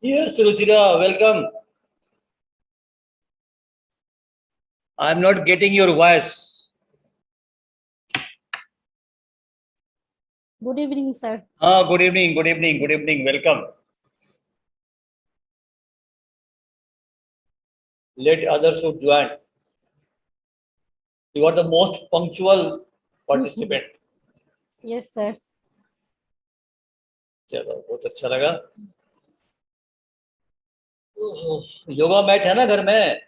Yes, Ruchira, welcome. I'm not getting your voice. Good evening, sir. Good evening, good evening, good evening. Welcome. Let others should join. You are the most punctual participant. Yes, sir. चलो बहुत अच्छा लगा। Yoga mat है ना घर में?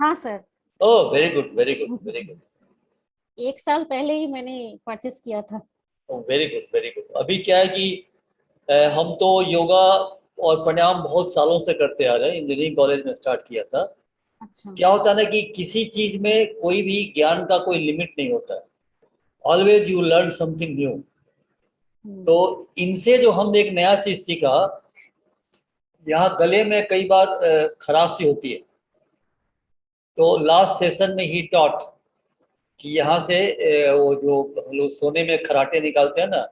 हाँ sir, oh very good, very good, very good. 1 साल पहले ही मैंने परचेस किया था। Very good, very good. अभी क्या है कि हम तो योगा और प्राणायाम बहुत सालों से करते आ रहे हैं। इंजीनियरिंग कॉलेज में स्टार्ट किया था। अच्छा। क्या होता है ना कि किसी चीज में कोई भी ज्ञान का कोई लिमिट नहीं होता है। Always you learn something new. तो इनसे जो हम एक नया चीज सीखा, यहाँ गले में कई बार खराश सी होती है। तो लास्ट सेशन में ही टॉट कि यहाँ से वो जो हम लोग सोने में खराटे निकालते हैं ना,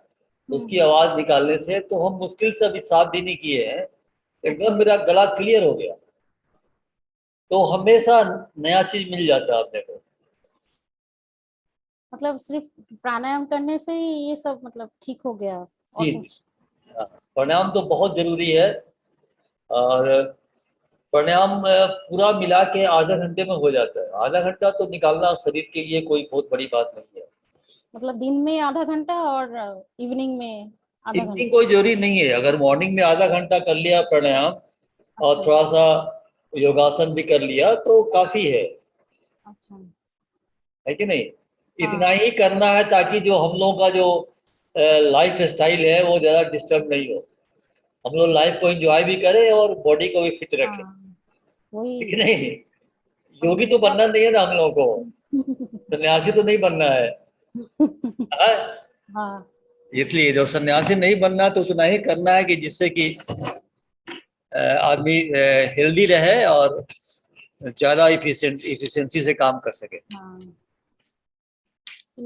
उसकी आवाज निकालने से तो हम मुश्किल से अभी 7 दिन ही किए हैं, एकदम मेरा गला क्लियर हो गया। तो हमेशा नया चीज मिल जाता है अपने को। मतलब सिर्फ प्राणायाम करने से ही ये सब मतलब ठीक हो गया और जी, कुछ? हाँ, प्राणायाम तो बहुत जरूरी है। और प्राणायाम पूरा मिला के आधे घंटे में हो जाता है। आधा घंटा तो निकालना शरीर के लिए कोई बहुत बड़ी बात नहीं है। मतलब दिन में आधा घंटा और इवनिंग में आधा इवनिंग घंटा? कोई जरूरी नहीं है। अगर मॉर्निंग में आधा घंटा कर लिया प्राणायाम और अच्छा थोड़ा सा योगासन भी कर लिया तो काफी अच्छा। है कि नहीं? इतना हाँ ही करना है ताकि जो हम लोगों का जो लाइफ स्टाइल है वो ज्यादा डिस्टर्ब नहीं हो। हम लोग लाइफ को एंजॉय भी करें और बॉडी को भी फिट रखें, हाँ, है कि वही। नहीं? अब योगी तो योगा। बनना नहीं है ना हम लोगों को, सन्यासी तो नहीं बनना है। हाँ? हाँ। इसलिए जो सन्यासी नहीं बनना तो उतना ही करना है कि जिससे कि आदमी हेल्दी रहे और ज्यादा इफिशिएंसी से काम कर सके। हाँ,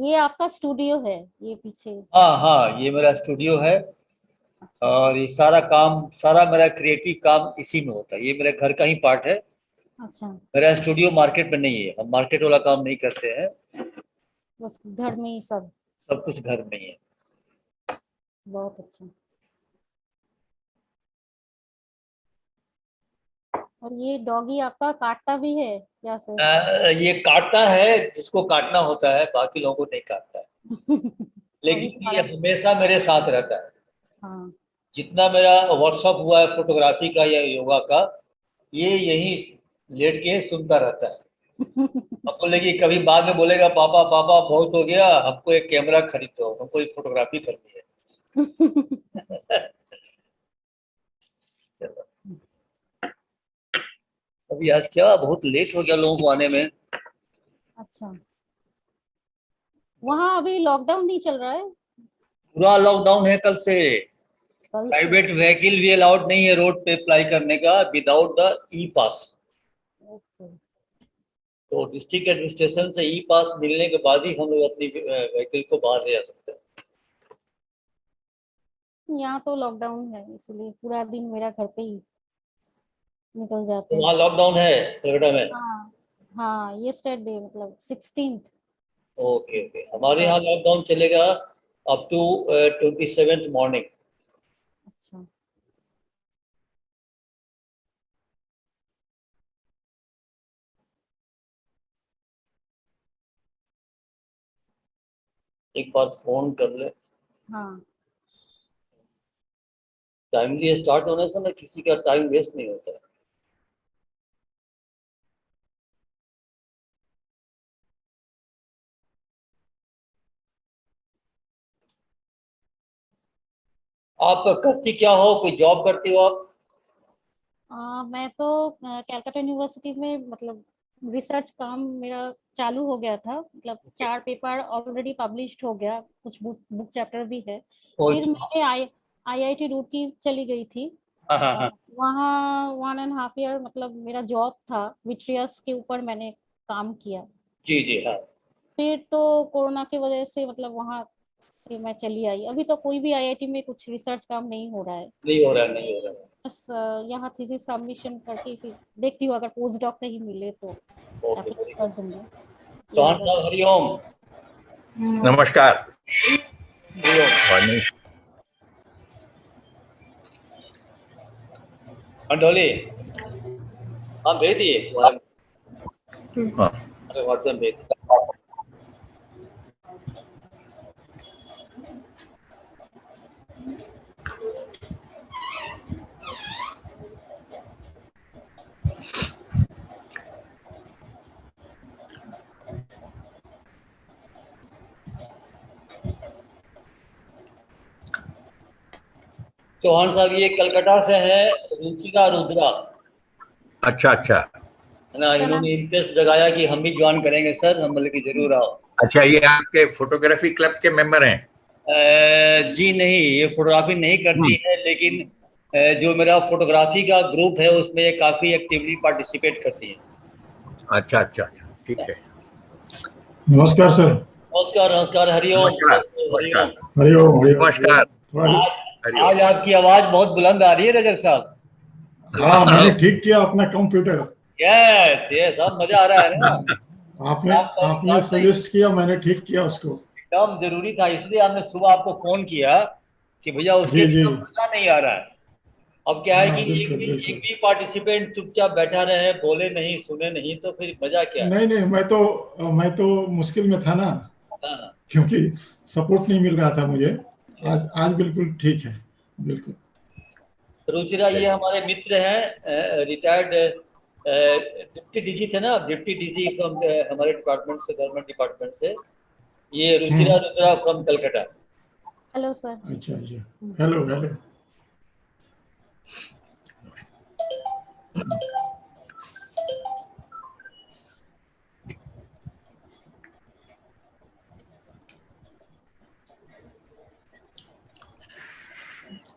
ये आपका स्टूडियो है ये पीछे? हाँ हाँ, ये मेरा स्टूडियो है। अच्छा और ये सारा काम, सारा मेरा क्रिएटिव काम इसी में होता है। ये मेरे घर का ही पार्ट है। अच्छा। मेरा स्टूडियो मार्केट में नहीं है, हम मार्केट वाला काम नहीं करते हैं। बस घर में ही सब? सब कुछ घर में ही है। बहुत अच्छा। और ये डॉगी आपका काटता भी है क्या सर? ये काटता है जिसको काटना होता है, बाकी लोगों को नहीं काटता है। अभी लेकिन ये तुम्हारा। हमेशा मेरे साथ रहता है। हाँ। जितना मेरा वर्कशॉप हुआ है फोटोग्राफी का या योगा का, ये यही लेट के सुनता रहता है। अब बोलेगी, कभी बाद में बोलेगा, पापा पापा बहुत हो गया, हमको एक कैमरा खरीद दो, हमको एक फोटोग्राफी करनी है। चलो, अभी आज क्या बहुत लेट हो गया लोगों को आने में। अच्छा, वहाँ अभी लॉकडाउन नहीं चल रहा है? पूरा लॉकडाउन है कल से। कल से? प्राइवेट व्हीकल भी अलाउड नहीं है रोड पे अप्लाई करने का without the E pass. Okay. तो डिस्ट्रिक्ट एडमिनिस्ट्रेशन से ई पास मिलने के बाद ही हम लोग अपनी व्हीकल को बाहर ले जा सकते हैं। यहाँ तो लॉकडाउन है इसलिए पूरा दिन मेरा घर पे ही निकल जाते तो हैं। वहाँ लॉकडाउन है कलकत्ता में? हाँ हाँ, ये स्टैट डे मतलब 16th। ओके ओके, हमारे यहाँ हाँ। लॉकडाउन चलेगा अप टू 27th मॉर्निंग। अच्छा। एक बार फोन कर ले। हाँ। टाइमली स्टार्ट होने से ना किसी का टाइम वेस्ट नहीं होता है। आप करती क्या हो, कोई जॉब करती हो आप? मैं तो कैलकाटा यूनिवर्सिटी में मतलब रिसर्च काम मेरा चालू हो गया था। मतलब 4 पेपर ऑलरेडी पब्लिश्ड हो गया, कुछ बुक चैप्टर भी है। फिर अच्छा। मैं आईआईटी रुड़की चली गई थी। हाँ हाँ हाँ। वहाँ 1.5 ईयर मतलब मेरा जॉब था, विट्रियस के ऊपर मैंने काम किया। जी जी हाँ। फिर तो कोरोना की वजह से मतलब वहाँ से मैं चली आई। अभी तो कोई भी आईआईटी में कुछ रिसर्च काम नहीं हो रहा है। नहीं हो रहा है, नहीं हो रहा है। बस यहाँ थीसिस सबमिशन करके फिर देखती हूँ, अगर पोस्ट डॉक कहीं मिले तो ओके, अप्लाई वेरी कर गुड। दूंगी। चौहान या साहब, हरिओम। नमस्कार। हरिओम। मॉर्निंग। अंडोली, हाँ भेज दिए तुम्हारे, हाँ, अरे व्हाट्सएप भेज दिए। चौहान साहब ये कलकत्ता से है, रुचिका रुद्रा, अच्छा अच्छा है ना। इन्होंने इंटरेस्ट जगाया कि हम भी ज्वाइन करेंगे सर, हम बोले कि जरूर आओ। अच्छा, ये आपके फोटोग्राफी क्लब के मेंबर हैं? जी नहीं, ये फोटोग्राफी नहीं करती हम्म, है, लेकिन जो मेरा फोटोग्राफी का ग्रुप है उसमें ये काफी एक्टिवली पार्टिसिपेट करती है। अच्छा अच्छा अच्छा, ठीक है। नमस्कार सर। नमस्कार नमस्कार, हरिओम नमस्कार हरिओम। नमस्कार हरिओम हरिओम नमस्कार। हरिओम। थोड़ा आज हरिओम। आज आपकी आवाज बहुत बुलंद आ रही है रजत साहब। हाँ, मैंने ठीक किया अपना कंप्यूटर। यस यस, अब मजा आ रहा है ना। आपने आपने सजेस्ट किया, मैंने ठीक किया उसको। एकदम जरूरी था, इसलिए हमने सुबह आपको फोन किया कि भैया उसके जी जी। बिना मजा नहीं आ रहा है। अब क्या है हाँ, कि बिल्कुल एक बिल्कुल। भी पार्टिसिपेंट चुपचाप बैठा रहे, बोले नहीं सुने नहीं, तो फिर मजा क्या है। नहीं नहीं, मैं तो मुश्किल में था ना, हाँ। क्योंकि सपोर्ट नहीं मिल रहा था मुझे। आज आज बिल्कुल ठीक है, बिल्कुल। रुचिरा ये चलिए। हमारे मित्र हैं, रिटायर्ड डिप्टी डीजी थे ना, डिप्टी डीजी फ्रॉम हमारे डिपार्टमेंट से, गवर्नमेंट डिपार्टमेंट से। ये Ruchira hmm. Rudra from Calcutta. Hello sir. अच्छा अच्छा। Hello hello.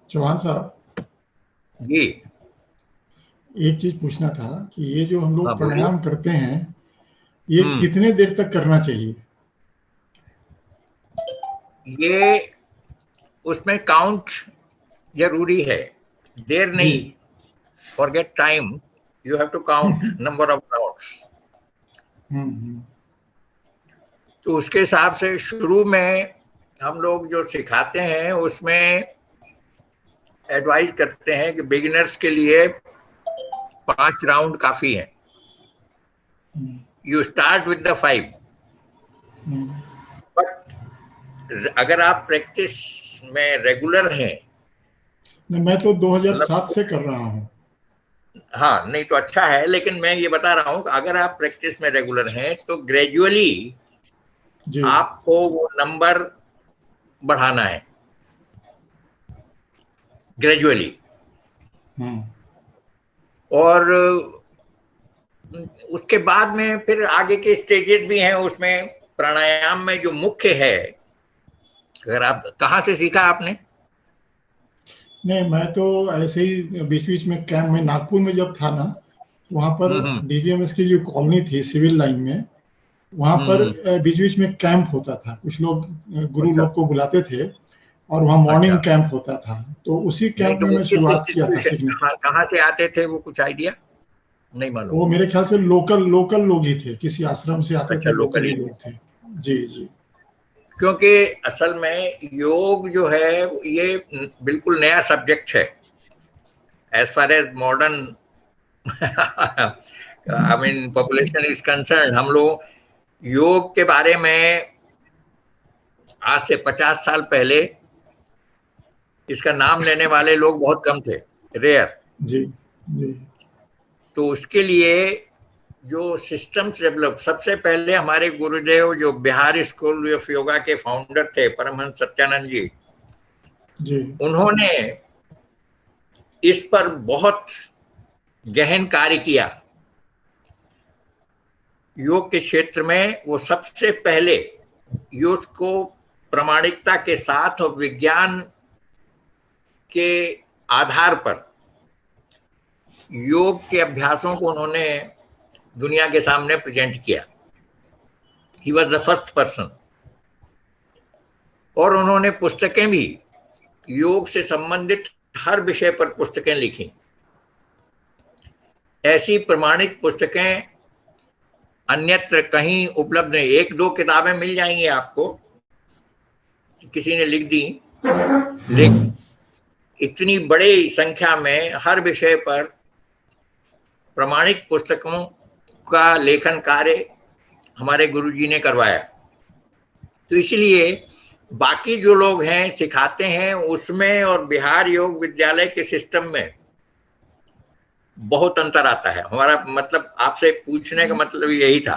चौहान साहब, जी। एक चीज पूछना था कि ये जो हम हाँ लोग बोलिए। प्राणायाम करते हैं, ये हम्म, कितने देर तक करना चाहिए? ये उसमें काउंट जरूरी है, देर जी। नहीं। Forget time, you have to count number of rounds. Hmm. तो उसके हिसाब से शुरू में हम लोग जो सिखाते हैं उसमें एडवाइज करते हैं कि बिगिनर्स के लिए 5 राउंड काफी है। Hmm. You start with the 5, hmm. But अगर आप प्रैक्टिस में रेगुलर हैं, नहीं, मैं तो 2007 मतलब से कर रहा हूँ। हाँ नहीं तो अच्छा है, लेकिन मैं ये बता रहा हूँ कि अगर आप प्रैक्टिस में रेगुलर हैं तो ग्रेजुअली जी। आपको वो नंबर बढ़ाना है, ग्रेजुअली। हम्म। और उसके बाद में फिर आगे के स्टेजेस भी हैं उसमें। प्राणायाम में जो मुख्य है, अगर आप कहाँ से सीखा आपने? नहीं, मैं तो ऐसे ही बीच बीच में कैंप में, नागपुर में जब था ना, वहाँ पर हम्म डीजीएमएस की जो कॉलोनी थी सिविल लाइन में, वहाँ पर हम्म। बीच बीच में कैंप होता था। कुछ लोग गुरु अच्छा लोग को बुलाते थे, और वहाँ अच्छा। मॉर्निंग कैंप होता था, तो उसी नहीं कैंप तो में वो मैं किस शुरुआत किया था इंस्टीट्यूशन, सीखने की। कहाँ से आते थे वो, कुछ आइडिया? नहीं मालूम। वो मेरे ख्याल से लोकल लोकल लोग ही थे, किसी आश्रम से आते अच्छा, थे, लोकल लोकली ही थे। लोग थे। जी जी। क्योंकि असल में योग जो है ये बिल्कुल नया सब्जेक्ट है as far as modern I mean population is concern. हम लोग योग के बारे में आज से 50 साल पहले इसका नाम लेने वाले लोग बहुत कम थे, रेयर। जी जी। तो उसके लिए जो सिस्टम्स डेवलप, सबसे पहले हमारे गुरुदेव जो बिहार स्कूल ऑफ योगा के फाउंडर थे, परमहंस सत्यानंद जी, जी। उन्होंने इस पर बहुत गहन कार्य किया। योग के क्षेत्र में वो सबसे पहले योग को प्रामाणिकता के साथ और विज्ञान के आधार पर योग के अभ्यासों को उन्होंने दुनिया के सामने प्रेजेंट किया। He was the first person. और उन्होंने पुस्तकें भी योग से संबंधित हर विषय पर पुस्तकें लिखी। ऐसी प्रमाणित पुस्तकें अन्यत्र कहीं उपलब्ध नहीं। एक दो किताबें मिल जाएंगी आपको, किसी ने लिख दी, लेकिन इतनी बड़ी संख्या में हर विषय पर प्रमाणित पुस्तकों का लेखन कार्य हमारे गुरुजी ने करवाया। तो इसलिए बाकी जो लोग हैं सिखाते हैं उसमें और बिहार योग विद्यालय के सिस्टम में बहुत अंतर आता है। हमारा मतलब आपसे पूछने का मतलब यही था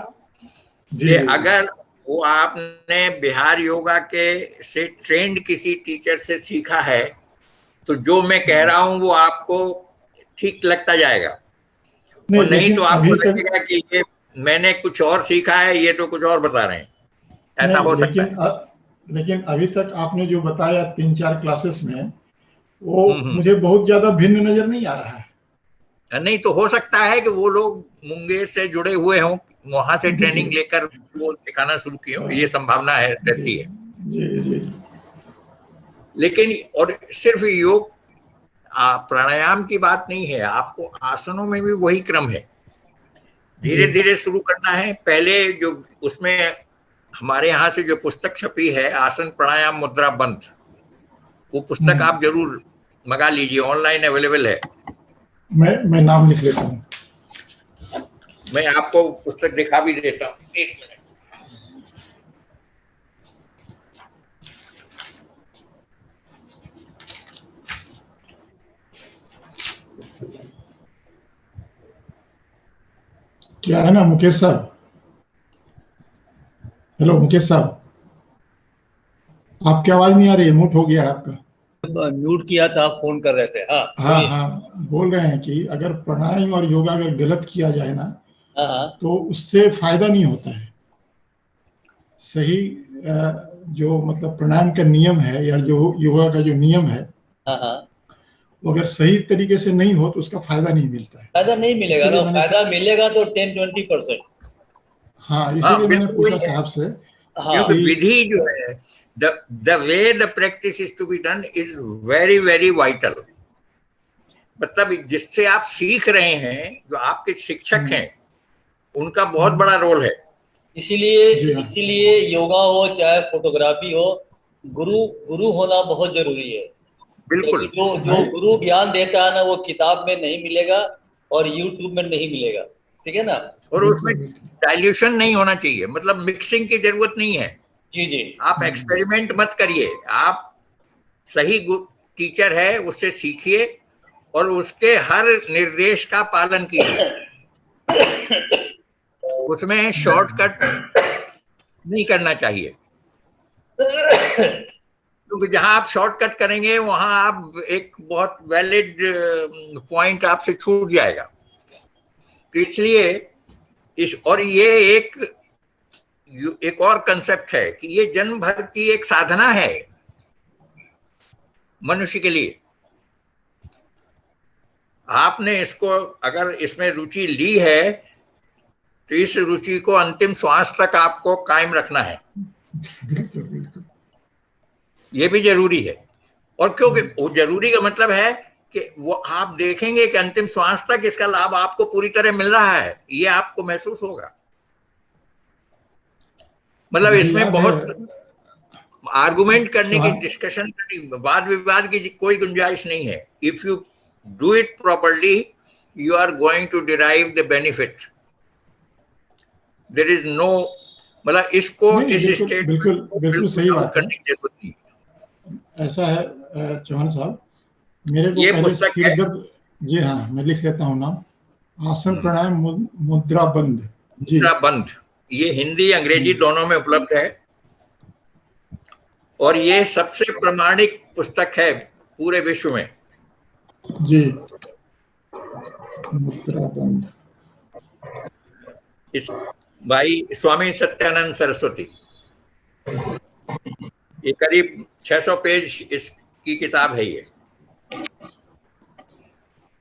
कि अगर वो आपने बिहार योगा के से ट्रेंड किसी टीचर से सीखा है तो जो मैं कह रहा हूं वो आपको ठीक लगता जाएगा, और नहीं तो आपको लगेगा कि ये मैंने कुछ और सीखा है, ये तो कुछ और बता रहे हैं। ऐसा हो सकता है। लेकिन अभी तक आपने जो बताया 3-4 क्लासेस में, वो मुझे बहुत ज्यादा भिन्न नजर नहीं आ रहा है। नहीं तो हो सकता है कि वो लोग मुंगेर से जुड़े हुए हों, वहां से ट्रेनिंग लेकर वो सिखाना शुरू किए हों, ये संभावना है, रहती है। जी। लेकिन और सिर्फ योग प्राणायाम की बात नहीं है, आपको आसनों में भी वही क्रम है, धीरे धीरे शुरू करना है। पहले जो उसमें हमारे यहाँ से जो पुस्तक छपी है आसन प्राणायाम मुद्रा बंध, वो पुस्तक आप जरूर मंगा लीजिए, ऑनलाइन अवेलेबल है। मैं नाम लिख लेता हूँ। मैं आपको पुस्तक दिखा भी देता हूँ, एक मिनट। क्या है ना मुकेश साहब, हेलो मुकेश साहब, आपकी आवाज नहीं आ रही है, म्यूट हो गया आपका। म्यूट किया था, आप फोन कर रहे थे। हाँ, बोल रहे हैं कि अगर प्राणायाम और योगा अगर गलत किया जाए ना, तो उससे फायदा नहीं होता है। सही जो मतलब प्राणायाम का नियम है या जो योगा का जो नियम है, वो अगर सही तरीके से नहीं हो तो उसका फायदा नहीं मिलता है। फायदा नहीं मिलेगा ना, फायदा मिलेगा तो 10-20%। हाँ, इसीलिए मैंने पूछा साहब से। क्योंकि विधि जो है, the way the practice is to be done is very very vital। मतलब जिससे आप सीख रहे हैं, जो आपके शिक्षक हैं, उनका बहुत बड़ा रोल है। इसीलिए योगा हो चाहे फोटोग्राफी हो, गुरु होना बहुत जरूरी है। बिल्कुल। जो गुरु ज्ञान देता है ना, वो किताब में नहीं मिलेगा और यूट्यूब में नहीं मिलेगा, ठीक है ना। और उसमें डाइल्यूशन नहीं होना चाहिए, मतलब मिक्सिंग की जरूरत नहीं है। जी। आप एक्सपेरिमेंट मत करिए, आप सही टीचर है उससे सीखिए और उसके हर निर्देश का पालन कीजिए। उसमें शॉर्टकट नहीं करना चाहिए, क्योंकि जहां आप शॉर्टकट करेंगे वहां आप एक बहुत वैलिड पॉइंट आपसे छूट जाएगा। तो इसलिए और ये एक और कंसेप्ट है कि ये जन्म भर की एक साधना है मनुष्य के लिए। आपने इसको अगर इसमें रुचि ली है तो इस रुचि को अंतिम श्वास तक आपको कायम रखना है, ये भी जरूरी है। और क्योंकि वो जरूरी का मतलब है कि वो आप देखेंगे कि अंतिम श्वास तक इसका लाभ आपको पूरी तरह मिल रहा है, ये आपको महसूस होगा। मतलब इसमें बहुत आर्गुमेंट करने की, डिस्कशन करने, वाद विवाद की कोई गुंजाइश नहीं है। If you do it properly you are going to derive the benefit. There is no, मतलब इसको इस स्टेट बिल्कुल सही बात करने की जरूरत नहीं। ऐसा है चौहान साहब, मेरे को ये पहले पुस्तक सिर दर्द, जी हाँ मैं लिख लेता हूँ नाम, आसन प्राणायाम मुद्रा बंध। मुद्रा बंध, ये हिंदी अंग्रेजी दोनों में उपलब्ध है और ये सबसे प्रामाणिक पुस्तक है पूरे विश्व में। जी, मुद्रा बंध, इस भाई स्वामी सत्यानंद सरस्वती, ये करीब 600 पेज इसकी किताब है। ये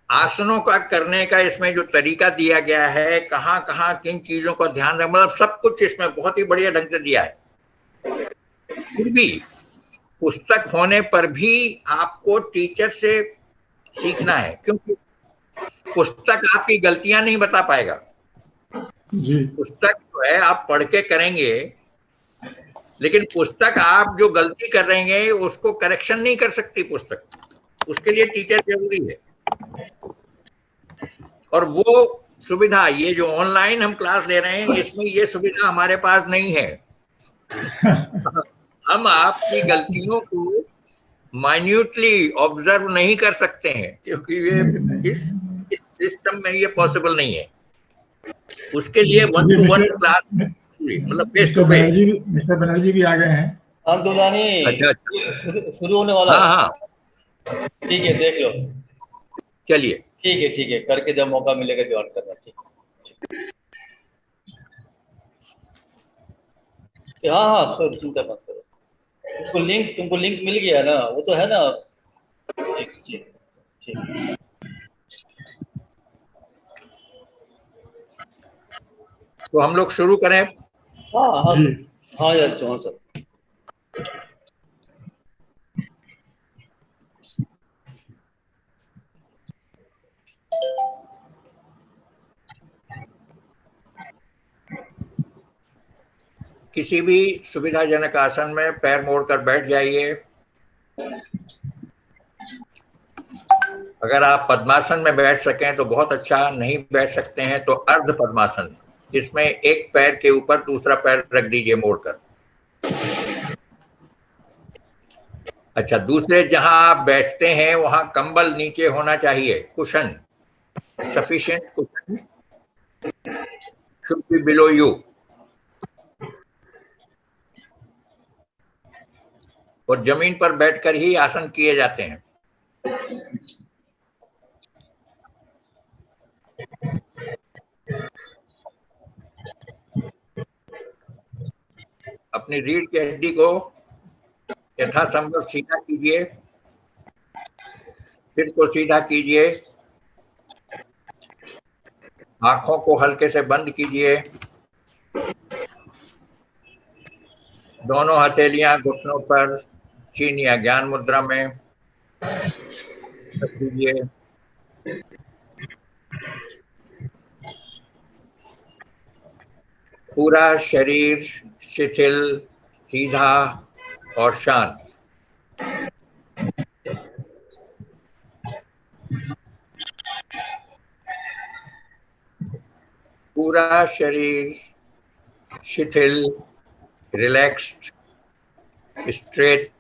आसनों का करने का इसमें जो तरीका दिया गया है, कहाँ कहाँ किन चीजों का ध्यान रखना, मतलब सब कुछ इसमें बहुत ही बढ़िया ढंग से दिया है। फिर भी पुस्तक होने पर भी आपको टीचर से सीखना है, क्योंकि पुस्तक आपकी गलतियां नहीं बता पाएगा। जी पुस्तक जो है आप पढ़ के करेंगे, लेकिन पुस्तक आप जो गलती कर रहे हैं उसको करेक्शन नहीं कर सकती पुस्तक, उसके लिए टीचर जरूरी है। और वो सुविधा, ये जो ऑनलाइन हम क्लास ले रहे हैं, इसमें ये सुविधा हमारे पास नहीं है। हम आपकी गलतियों को माइन्यूटली ऑब्जर्व नहीं कर सकते हैं, क्योंकि ये इस सिस्टम में ये पॉसिबल नहीं है। उसके लिए 1-to-1 क्लास, मतलब face to face. Mister Banerjee भी आ गए हैं। हाँ दुलानी, अच्छा। शुरू होने वाला हाँ है। हाँ, ठीक है, देख लो। चलिए। ठीक है, करके जब मौका मिलेगा ज्वाइन करना। ठीक है, हाँ हाँ सर, चिंता मत करो। तुमको लिंक मिल गया ना, वो तो है ना। ठीक ठीक ठीक। तो हम लोग शुरू करें। हाँ हाँ जी हाँ यार, चौहान सर। किसी भी सुविधाजनक आसन में पैर मोड़कर बैठ जाइए। अगर आप पद्मासन में बैठ सकें तो बहुत अच्छा, नहीं बैठ सकते हैं तो अर्ध पद्मासन, इसमें एक पैर के ऊपर दूसरा पैर रख दीजिए मोड़कर। अच्छा, दूसरे जहां आप बैठते हैं वहां कंबल नीचे होना चाहिए, cushion, sufficient cushion should be below you. और जमीन पर बैठकर ही आसन किए जाते हैं। अपनी रीढ़ की हड्डी को यथासंभव सीधा कीजिए, सिर को सीधा कीजिए, आंखों को हल्के से बंद कीजिए, दोनों हथेलियां घुटनों पर चीन या ज्ञान मुद्रा में रख दीजिए। पूरा शरीर शिथिल, सीधा और शांत। पूरा शरीर शिथिल, relaxed, straight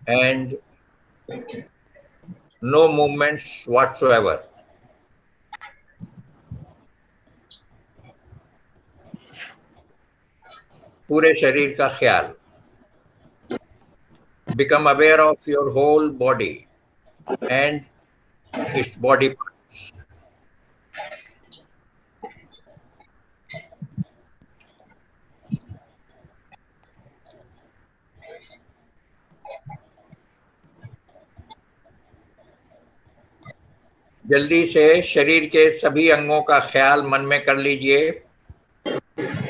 and no movements whatsoever. पूरे शरीर का ख्याल। Become aware of your whole body and its body parts. जल्दी से शरीर के सभी अंगों का ख्याल मन में कर लीजिए।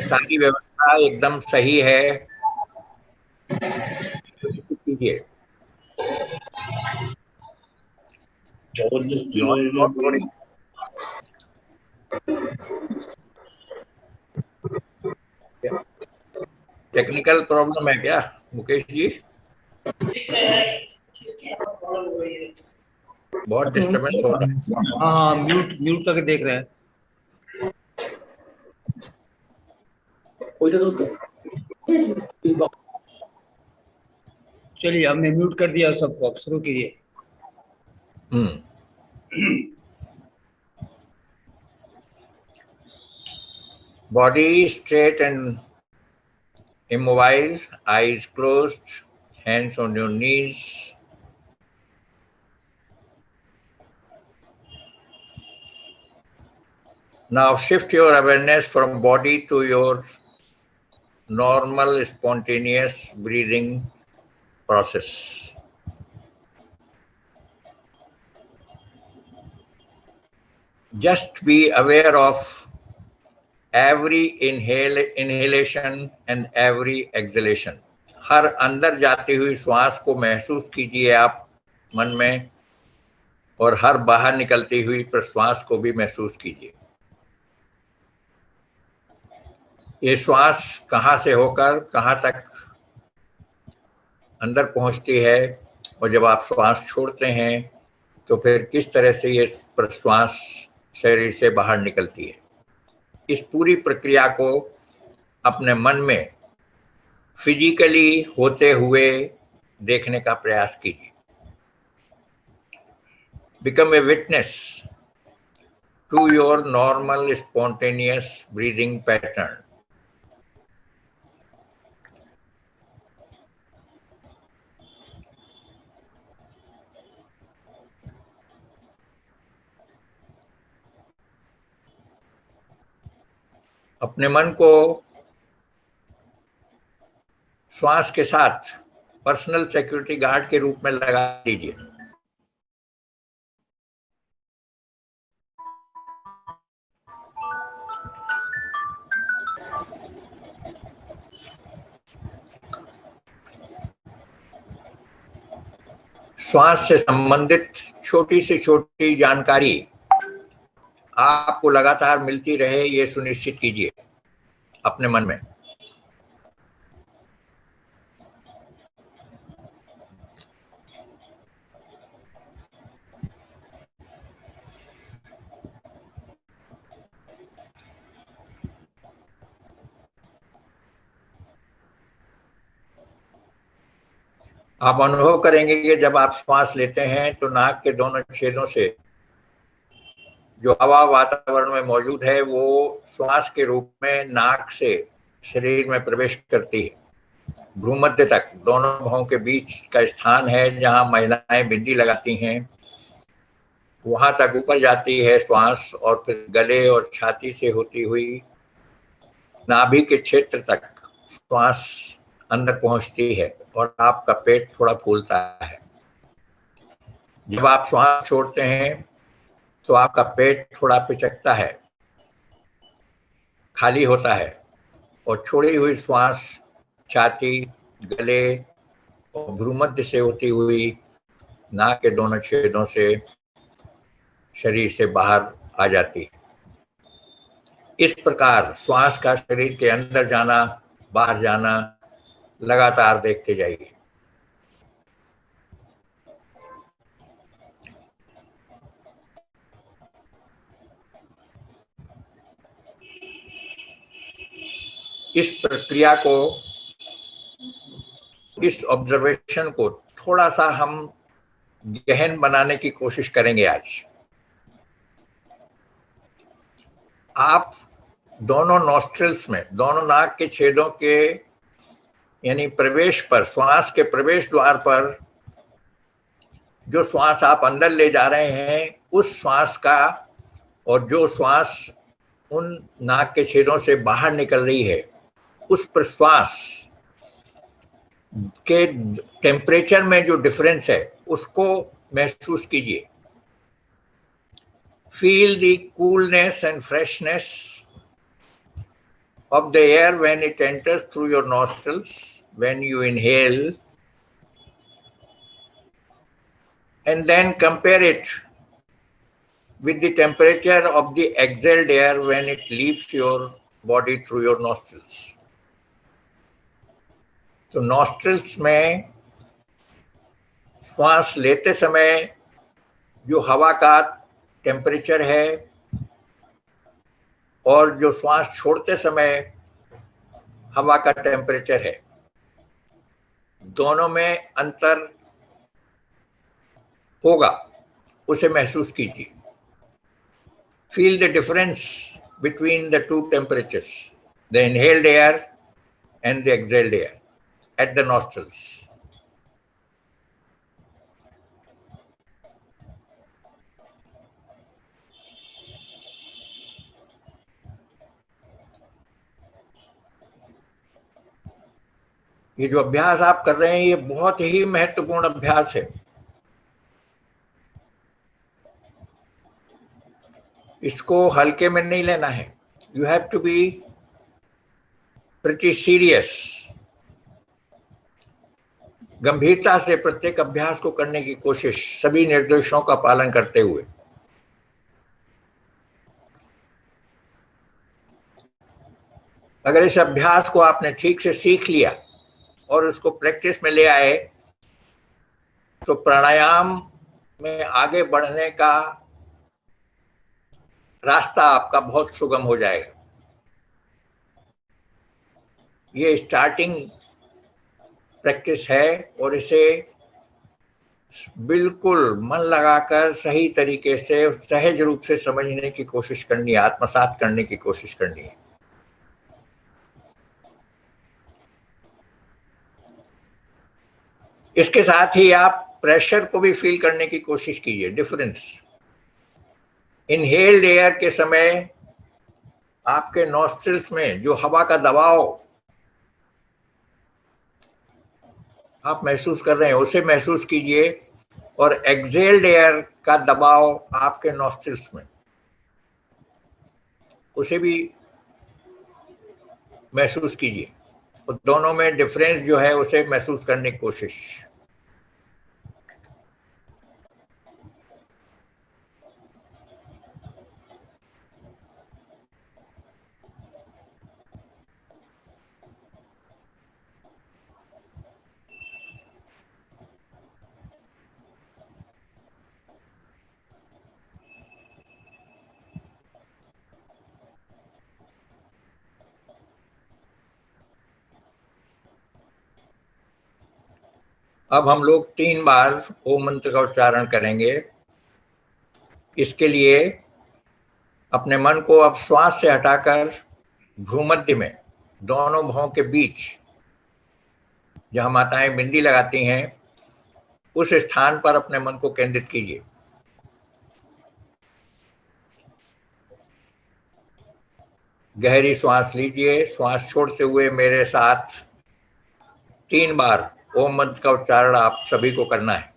सारी व्यवस्था एकदम सही है, कीजिए। टेक्निकल प्रॉब्लम है क्या मुकेश जी? बहुत डिस्टर्बेंस हो रहा है। हाँ, म्यूट करके देख रहे हैं। चलिए, हमने म्यूट कर दिया सबको, अब शुरू कीजिए। Body straight and immobile, eyes closed, hands on your knees. Now shift your awareness from body to your normal spontaneous breathing process. Just be aware of every inhalation and every exhalation. हर अंदर जाती हुई श्वास को महसूस कीजिए आप, मन में, और हर बाहर निकलती हुई प्रश्वास को भी महसूस कीजिए। ये श्वास कहाँ से होकर कहाँ तक अंदर पहुंचती है, और जब आप श्वास छोड़ते हैं तो फिर किस तरह से ये प्रश्वास शरीर से बाहर निकलती है। इस पूरी प्रक्रिया को अपने मन में फिजिकली होते हुए देखने का प्रयास कीजिए। Become a witness to your normal spontaneous breathing pattern. अपने मन को श्वास के साथ पर्सनल सिक्योरिटी गार्ड के रूप में लगा दीजिए। श्वास से संबंधित छोटी से छोटी जानकारी आपको लगातार मिलती रहे, ये सुनिश्चित कीजिए अपने मन में। आप अनुभव करेंगे कि जब आप श्वास लेते हैं तो नाक के दोनों छेदों से जो हवा वातावरण में मौजूद है वो श्वास के रूप में नाक से शरीर में प्रवेश करती है। भ्रूमध्य तक दोनों भौं के बीच का स्थान है जहां महिलाएं बिंदी लगाती हैं, वहां तक ऊपर जाती है श्वास, और फिर गले और छाती से होती हुई नाभि के क्षेत्र तक श्वास अंदर पहुंचती है और आपका पेट थोड़ा फूलता है। जब आप श्वास छोड़ते हैं तो आपका पेट थोड़ा पिचकता है, खाली होता है, और छोड़ी हुई श्वास छाती, गले और भ्रूमध्य से होती हुई नाक के दोनों छेदों से शरीर से बाहर आ जाती है। इस प्रकार श्वास का शरीर के अंदर जाना, बाहर जाना लगातार देखते जाइए। इस प्रक्रिया को, इस ऑब्जर्वेशन को थोड़ा सा हम गहन बनाने की कोशिश करेंगे आज। आप दोनों नॉस्ट्रिल्स में, दोनों नाक के छेदों के यानी प्रवेश पर, श्वास के प्रवेश द्वार पर जो श्वास आप अंदर ले जा रहे हैं उस श्वास का, और जो श्वास उन नाक के छेदों से बाहर निकल रही है उस प्रश्वास के टेम्परेचर में जो डिफरेंस है उसको महसूस कीजिए। Feel the coolness and freshness of the air when it enters through your nostrils when you inhale, and then compare it with the temperature of the exhaled air when it leaves your body through your nostrils. तो nostrils में श्वास लेते समय जो हवा का temperature है और जो श्वास छोड़ते समय हवा का टेम्परेचर है, दोनों में अंतर होगा, उसे महसूस कीजिए। Feel the difference between the two temperatures, the inhaled air and the exhaled air at the nostrils. ये जो अभ्यास आप कर रहे हैं ये बहुत ही महत्वपूर्ण अभ्यास है। इसको हल्के में नहीं लेना है। You have to be pretty serious गंभीरता से प्रत्येक अभ्यास को करने की कोशिश, सभी निर्देशों का पालन करते हुए। अगर इस अभ्यास को आपने ठीक से सीख लिया और उसको प्रैक्टिस में ले आए तो प्राणायाम में आगे बढ़ने का रास्ता आपका बहुत सुगम हो जाएगा। ये स्टार्टिंग प्रैक्टिस है और इसे बिल्कुल मन लगाकर सही तरीके से सहज रूप से समझने की कोशिश करनी है, आत्मसात करने की कोशिश करनी है। इसके साथ ही आप प्रेशर को भी फील करने की कोशिश कीजिए, डिफरेंस। इनहेल्ड एयर के समय आपके नॉस्ट्रिल्स में जो हवा का दबाव आप महसूस कर रहे हैं उसे महसूस कीजिए, और एक्सहेल्ड एयर का दबाव आपके नॉस्ट्रिल्स में, उसे भी महसूस कीजिए। और दोनों में डिफरेंस जो है उसे महसूस करने की कोशिश। अब हम लोग 3 बार ओम मंत्र का उच्चारण करेंगे। इसके लिए अपने मन को अब श्वास से हटाकर भ्रूमध्य में, दोनों भौं के बीच जहां माताएं बिंदी लगाती हैं उस स्थान पर अपने मन को केंद्रित कीजिए। गहरी श्वास लीजिए। श्वास छोड़ते हुए मेरे साथ 3 बार ओम मंत्र का उच्चारण आप सभी को करना है।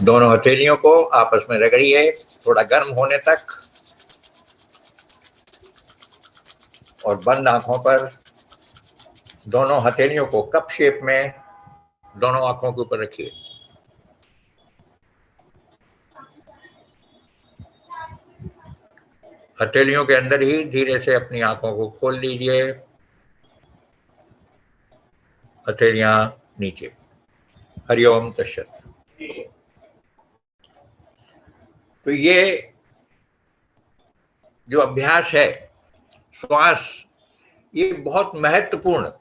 दोनों हथेलियों को आपस में रगड़िए थोड़ा गर्म होने तक, और बंद आंखों पर दोनों हथेलियों को कप शेप में दोनों आंखों के ऊपर रखिए। हथेलियों के अंदर ही धीरे से अपनी आंखों को खोल लीजिए। हथेलियां नीचे। हरिओम तत्सत। तो ये जो अभ्यास है श्वास, ये बहुत महत्वपूर्ण,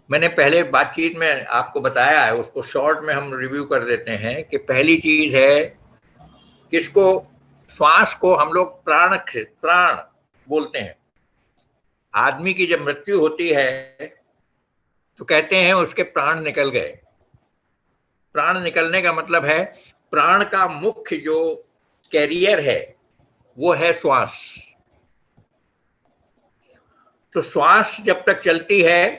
मैंने पहले बातचीत में आपको बताया है, उसको शॉर्ट में हम रिव्यू कर देते हैं कि पहली चीज है किसको, श्वास को हम लोग प्राण बोलते हैं। आदमी की जब मृत्यु होती है तो कहते हैं उसके प्राण निकल गए। प्राण निकलने का मतलब है प्राण का मुख्य जो कैरियर है वो है श्वास। तो श्वास जब तक चलती है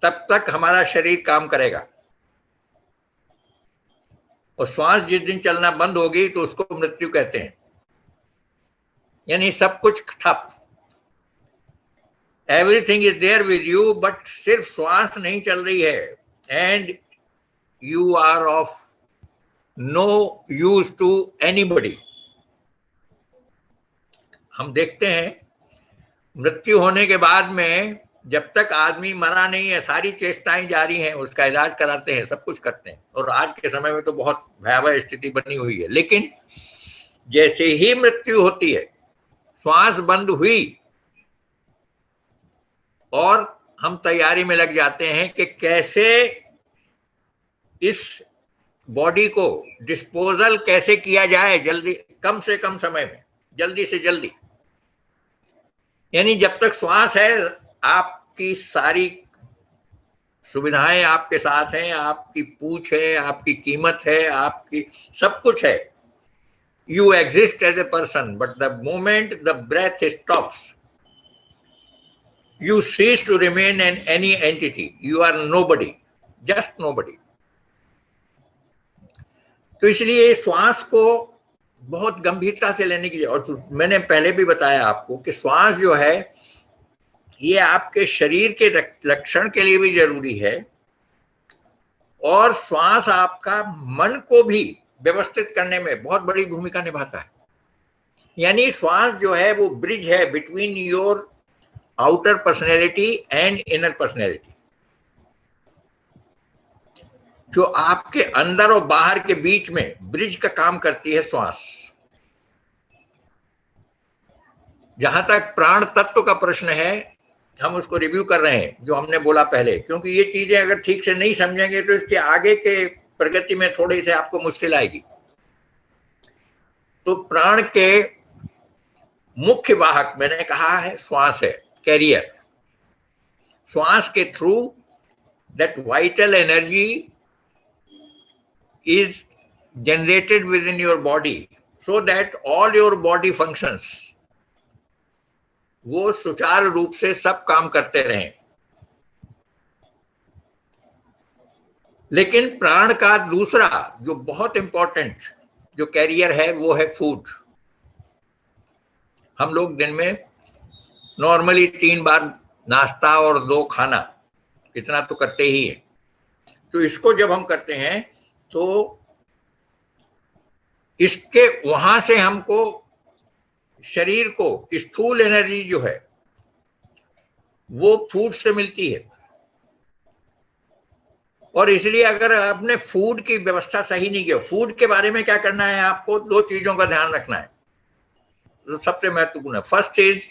तब तक हमारा शरीर काम करेगा, और श्वास जिस दिन चलना बंद होगी तो उसको मृत्यु कहते हैं। यानी सब कुछ ठप, everything is there with you, but सिर्फ श्वास नहीं चल रही है, and you are of no use to anybody. हम देखते हैं मृत्यु होने के बाद में जब तक आदमी मरा नहीं है सारी चेष्टाएं जारी हैं, उसका इलाज कराते हैं, सब कुछ करते हैं, और आज के समय में तो बहुत भयावह स्थिति बनी हुई है। लेकिन जैसे ही मृत्यु होती है, श्वास बंद हुई और हम तैयारी में लग जाते हैं कि कैसे इस बॉडी को डिस्पोजल कैसे किया जाए जल्दी, कम से कम समय में, जल्दी से जल्दी। यानी जब तक श्वास है आपकी सारी सुविधाएं आपके साथ हैं, आपकी पूछ है, आपकी कीमत है, आपकी सब कुछ है। You exist as a person, but the moment the breath stops, you cease to remain any entity. You are nobody, just nobody. तो इसलिए श्वास को बहुत गंभीरता से लेने की, और मैंने पहले भी बताया आपको कि श्वास जो है ये आपके शरीर के रक्षण के लिए भी जरूरी है, और श्वास आपका मन को भी व्यवस्थित करने में बहुत बड़ी भूमिका निभाता है। यानी श्वास जो है वो ब्रिज है between your outer personality and inner personality. जो आपके अंदर और बाहर के बीच में ब्रिज का काम करती है श्वास। जहां तक प्राण तत्व का प्रश्न है, हम उसको रिव्यू कर रहे हैं जो हमने बोला पहले, क्योंकि ये चीजें अगर ठीक से नहीं समझेंगे तो इसके आगे के प्रगति में थोड़ी से आपको मुश्किल आएगी। तो प्राण के मुख्य वाहक मैंने कहा है श्वास है, कैरियर। श्वास के through that vital energy is generated with in your body so that all your body functions वो सुचारू रूप से सब काम करते रहें। लेकिन प्राण का दूसरा जो बहुत इंपॉर्टेंट जो कैरियर है वो है फूड। हम लोग दिन में नॉर्मली 3 बार नाश्ता और 2 खाना, इतना तो करते ही है। तो इसको जब हम करते हैं तो इसके वहां से हमको शरीर को स्थूल एनर्जी जो है वो फूड से मिलती है। और इसलिए अगर आपने फूड की व्यवस्था सही नहीं की, फूड के बारे में क्या करना है, आपको 2 चीजों का ध्यान रखना है जो सबसे महत्वपूर्ण है। फर्स्ट इज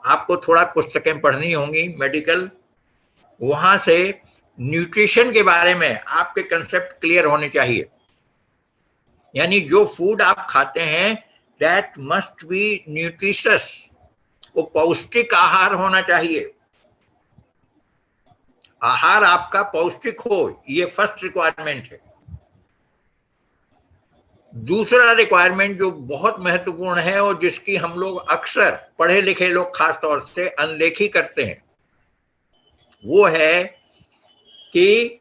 आपको थोड़ा पुस्तकें पढ़नी होंगी मेडिकल, वहां से न्यूट्रिशन के बारे में आपके कंसेप्ट क्लियर होने चाहिए। यानी जो फूड आप खाते हैं दैट मस्ट बी न्यूट्रिशियस, वो पौष्टिक आहार होना चाहिए। आहार आपका पौष्टिक हो, ये फर्स्ट रिक्वायरमेंट है। दूसरा रिक्वायरमेंट जो बहुत महत्वपूर्ण है और जिसकी हम लोग अक्सर पढ़े लिखे लोग खास तौर से अनदेखी करते हैं, वो है कि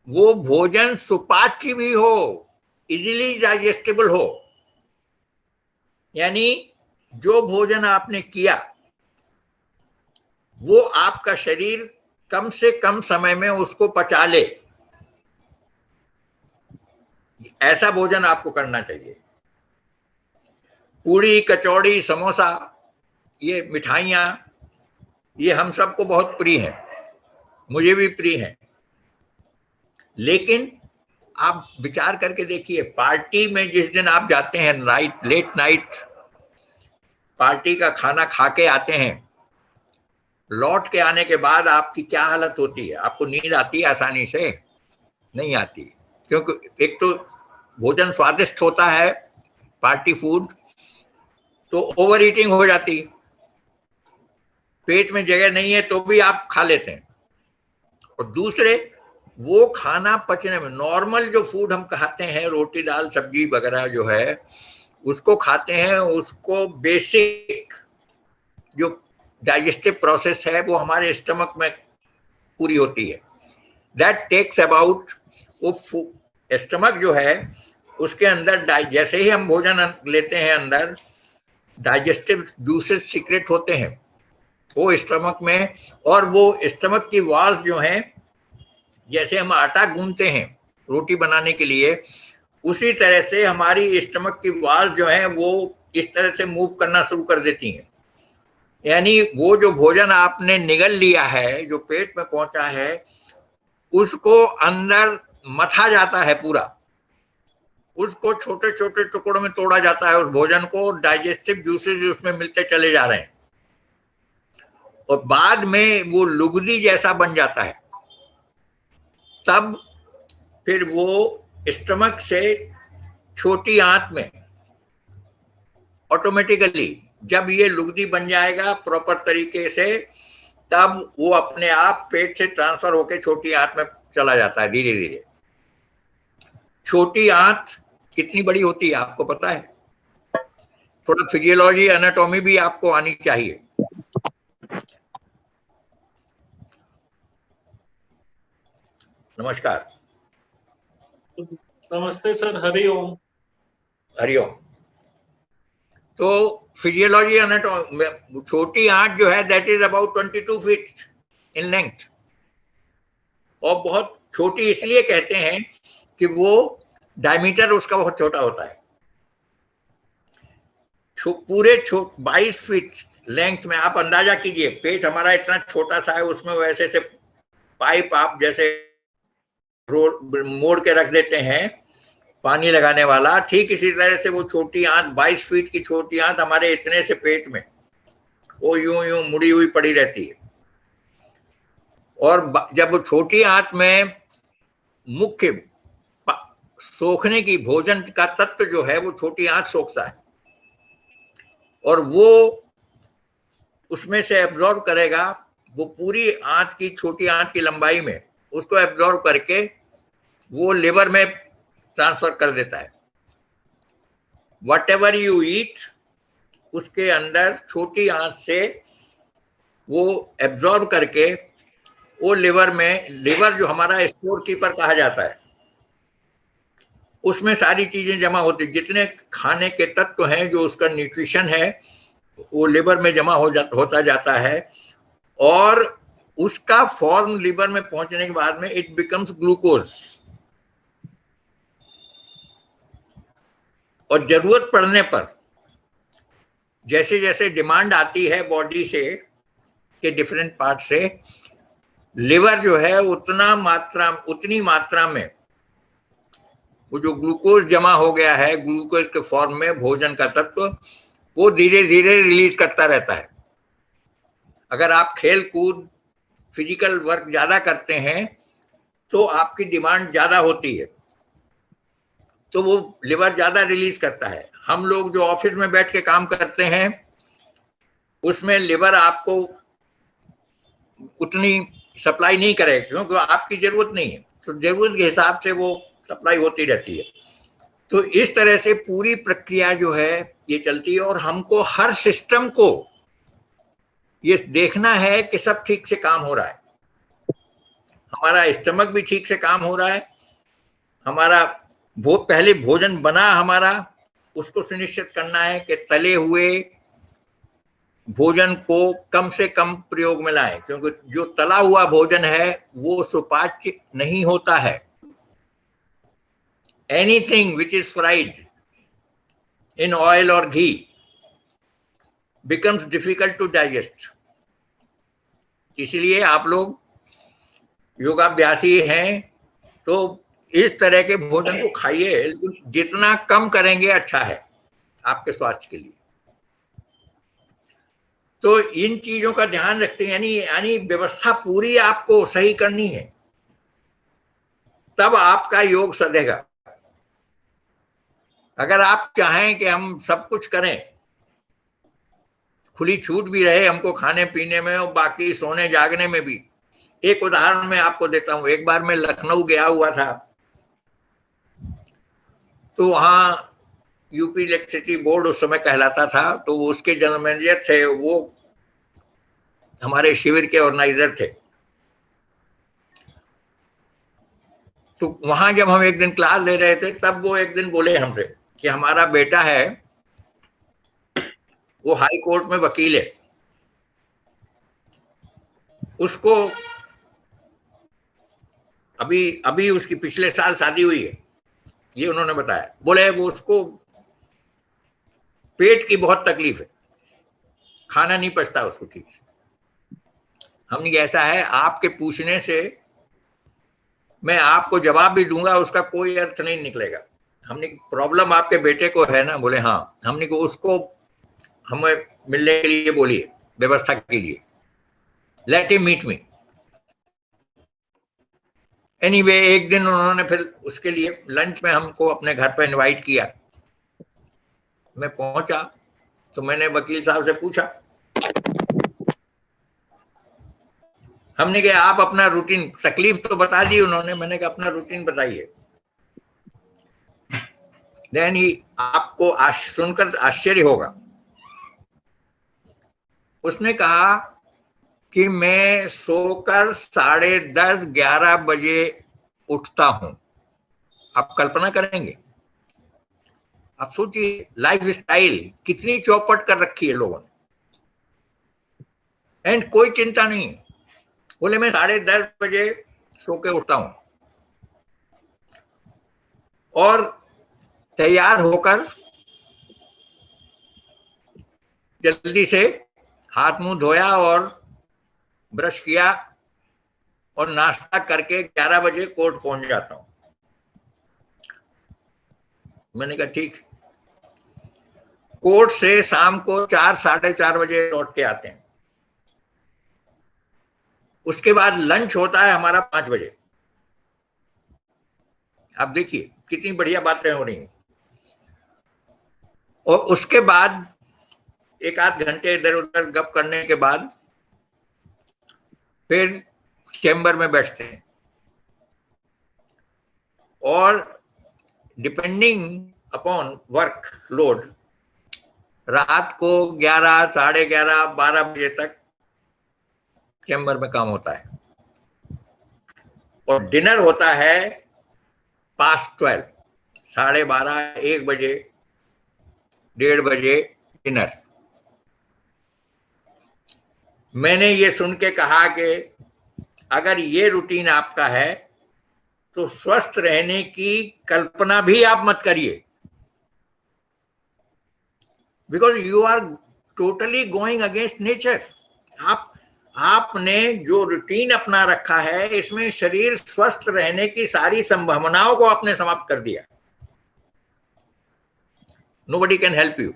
वो भोजन सुपाच्य भी हो, इजीली डाइजेस्टेबल हो। यानी जो भोजन आपने किया वो आपका शरीर कम से कम समय में उसको पचा ले, ऐसा भोजन आपको करना चाहिए। पूड़ी, कचौड़ी, समोसा, ये मिठाइयाँ ये हम सबको बहुत प्रिय हैं, मुझे भी प्रिय हैं। लेकिन आप विचार करके देखिए, पार्टी में जिस दिन आप जाते हैं, लेट नाइट पार्टी का खाना खा के आते हैं, लौट के आने के बाद आपकी क्या हालत होती है? आपको नींद आती है? आसानी से नहीं आती, क्योंकि एक तो भोजन स्वादिष्ट होता है पार्टी फूड, तो ओवर ईटिंग हो जाती, पेट में जगह नहीं है तो भी आप खा लेते हैं। और दूसरे वो खाना पचने में, नॉर्मल जो फूड हम खाते हैं, रोटी दाल सब्जी वगैरह जो है उसको खाते हैं, उसको बेसिक जो डाइजेस्टिव प्रोसेस है वो हमारे स्टमक में पूरी होती है। दैट टेक्स अबाउट, वो स्टमक जो है उसके अंदर जैसे ही हम भोजन लेते हैं अंदर डाइजेस्टिव जूसेस सीक्रेट होते हैं वो स्टमक में, और वो स्टमक की वॉल्स जो हैं जैसे हम आटा गूंथते हैं रोटी बनाने के लिए, उसी तरह से हमारी स्टमक की वाल्व जो है वो इस तरह से मूव करना शुरू कर देती हैं। यानी वो जो भोजन आपने निगल लिया है, जो पेट में पहुंचा है, उसको अंदर मथा जाता है पूरा, उसको छोटे छोटे टुकड़ों में तोड़ा जाता है, उस भोजन को डाइजेस्टिव जूसेस उसमें मिलते चले जा रहे हैं और बाद में वो लुगदी जैसा बन जाता है। तब फिर वो स्टमक से छोटी आंत में ऑटोमेटिकली जब ये लुगदी बन जाएगा प्रॉपर तरीके से, तब वो अपने आप पेट से ट्रांसफर होकर छोटी आंत में चला जाता है धीरे धीरे। छोटी आंत कितनी बड़ी होती है आपको पता है? थोड़ा फिजियोलॉजी एनाटॉमी भी आपको आनी चाहिए। नमस्कार। नमस्ते सर, हरिओम। हरिओम। तो फिजियोलॉजी एनाटॉमी, छोटी आंत जो है that is about 22 feet in length, और बहुत छोटी इसलिए कहते हैं कि वो डायमीटर उसका बहुत छोटा होता है। पूरे 22 फीट लेंथ में आप अंदाजा कीजिए, पेट हमारा इतना छोटा सा है, उसमें वैसे से पाइप आप जैसे मोड़ के रख देते हैं पानी लगाने वाला, ठीक इसी तरह से वो छोटी आंत, 22 फीट की छोटी आंत हमारे इतने से पेट में वो यूं यूं मुड़ी हुई पड़ी रहती है। और जब वो छोटी आंत में मुख्य सोखने की भोजन का तत्व जो है वो छोटी आंत सोखता है, और वो उसमें से एब्जॉर्ब करेगा, वो पूरी आंत की, छोटी आंत की लंबाई में उसको एब्जॉर्ब करके वो लिवर में ट्रांसफर कर देता है। वट एवर यू ईट, उसके अंदर छोटी आंत से वो एब्जॉर्ब करके वो लिवर में, लिवर जो हमारा स्टोर कीपर कहा जाता है, उसमें सारी चीजें जमा होती, जितने खाने के तत्व हैं जो उसका न्यूट्रिशन है वो लिवर में जमा होता जाता है, और उसका फॉर्म लिवर में पहुंचने के बाद में इट बिकम्स ग्लूकोज। और जरूरत पड़ने पर जैसे जैसे डिमांड आती है बॉडी से के डिफरेंट पार्ट से, लिवर जो है उतनी मात्रा में वो जो ग्लूकोज जमा हो गया है, ग्लूकोज के फॉर्म में भोजन का तत्व, वो धीरे धीरे रिलीज करता रहता है। अगर आप खेल कूद फिजिकल वर्क ज्यादा करते हैं तो आपकी डिमांड ज्यादा होती है, तो वो लिवर ज्यादा रिलीज करता है। हम लोग जो ऑफिस में बैठ के काम करते हैं उसमें लिवर आपको उतनी सप्लाई नहीं करेगा क्योंकि आपकी जरूरत नहीं है, तो जरूरत के हिसाब से वो सप्लाई होती रहती है। तो इस तरह से पूरी प्रक्रिया जो है ये चलती है, और हमको हर सिस्टम को ये देखना है कि सब ठीक से काम हो रहा है। हमारा स्टमक भी ठीक से काम हो रहा है, हमारा पहले भोजन बना हमारा, उसको सुनिश्चित करना है कि तले हुए भोजन को कम से कम प्रयोग में लाएं, क्योंकि जो तला हुआ भोजन है वो सुपाच्य नहीं होता है। Anything which is fried in oil और घी बिकम्स डिफिकल्ट टू डाइजेस्ट। इसलिए आप लोग योगाभ्यासी हैं तो इस तरह के भोजन को खाइए, लेकिन जितना कम करेंगे अच्छा है आपके स्वास्थ्य के लिए। तो इन चीजों का ध्यान रखते हैं, यानी व्यवस्था पूरी आपको सही करनी है, तब आपका योग सधेगा। अगर आप चाहें कि हम सब कुछ करें, खुली छूट भी रहे हमको खाने पीने में और बाकी सोने जागने में भी। एक उदाहरण मैं आपको देता हूं। एक बार मैं लखनऊ गया हुआ था, तो वहां यूपी इलेक्ट्रिसिटी बोर्ड उस समय कहलाता था, तो उसके जनरल मैनेजर थे, वो हमारे शिविर के ऑर्गेनाइजर थे। तो वहां जब हम एक दिन क्लास ले रहे थे, तब वो एक दिन बोले हमसे कि हमारा बेटा है, वो हाई कोर्ट में वकील है, उसको अभी अभी उसकी पिछले साल शादी हुई है, ये उन्होंने बताया। बोले वो उसको पेट की बहुत तकलीफ है, खाना नहीं पचता उसको ठीक से। हमने कहा ऐसा है, आपके पूछने से मैं आपको जवाब भी दूंगा, उसका कोई अर्थ नहीं निकलेगा। हमने प्रॉब्लम आपके बेटे को है ना? बोले हाँ। हमने को उसको हमें मिलने के लिए बोलिए, व्यवस्था कीजिए, let him meet me. Anyway, एक दिन उन्होंने फिर उसके लिए लंच में हमको अपने घर पर इनवाइट किया। मैं पहुंचा तो मैंने वकील साहब से पूछा, हमने कहा आप अपना रूटीन, तकलीफ तो बता दी उन्होंने, मैंने कहा अपना रूटीन बताइए। देन ही आपको सुनकर आश्चर्य होगा, उसने कहा कि मैं सोकर 10:30 11 बजे उठता हूं। आप कल्पना करेंगे, आप सोचिए लाइफ स्टाइल कितनी चौपट कर रखी है लोगों ने, एंड कोई चिंता नहीं। बोले मैं 10:30 बजे सो के उठता हूं और तैयार होकर जल्दी से हाथ मुंह धोया और ब्रश किया और नाश्ता करके 11 बजे कोर्ट पहुंच जाता हूं। मैंने कहा ठीक। कोर्ट से शाम को 4 4:30 बजे लौट के आते हैं। उसके बाद लंच होता है हमारा 5 बजे। आप देखिए कितनी बढ़िया बातें हो रही हैं। और उसके बाद 1 आध घंटे इधर उधर गप करने के बाद फिर चैम्बर में बैठते हैं और डिपेंडिंग अपॉन वर्क लोड रात को 11 11:30 12 बजे तक चैम्बर में काम होता है और डिनर होता है पास्ट 12, 12:30 1 बजे 1:30 बजे डिनर। मैंने ये सुन के कहा कि अगर ये रूटीन आपका है तो स्वस्थ रहने की कल्पना भी आप मत करिए, because you are totally going against nature. आपने जो रूटीन अपना रखा है इसमें शरीर स्वस्थ रहने की सारी संभावनाओं को आपने समाप्त कर दिया। Nobody can help you.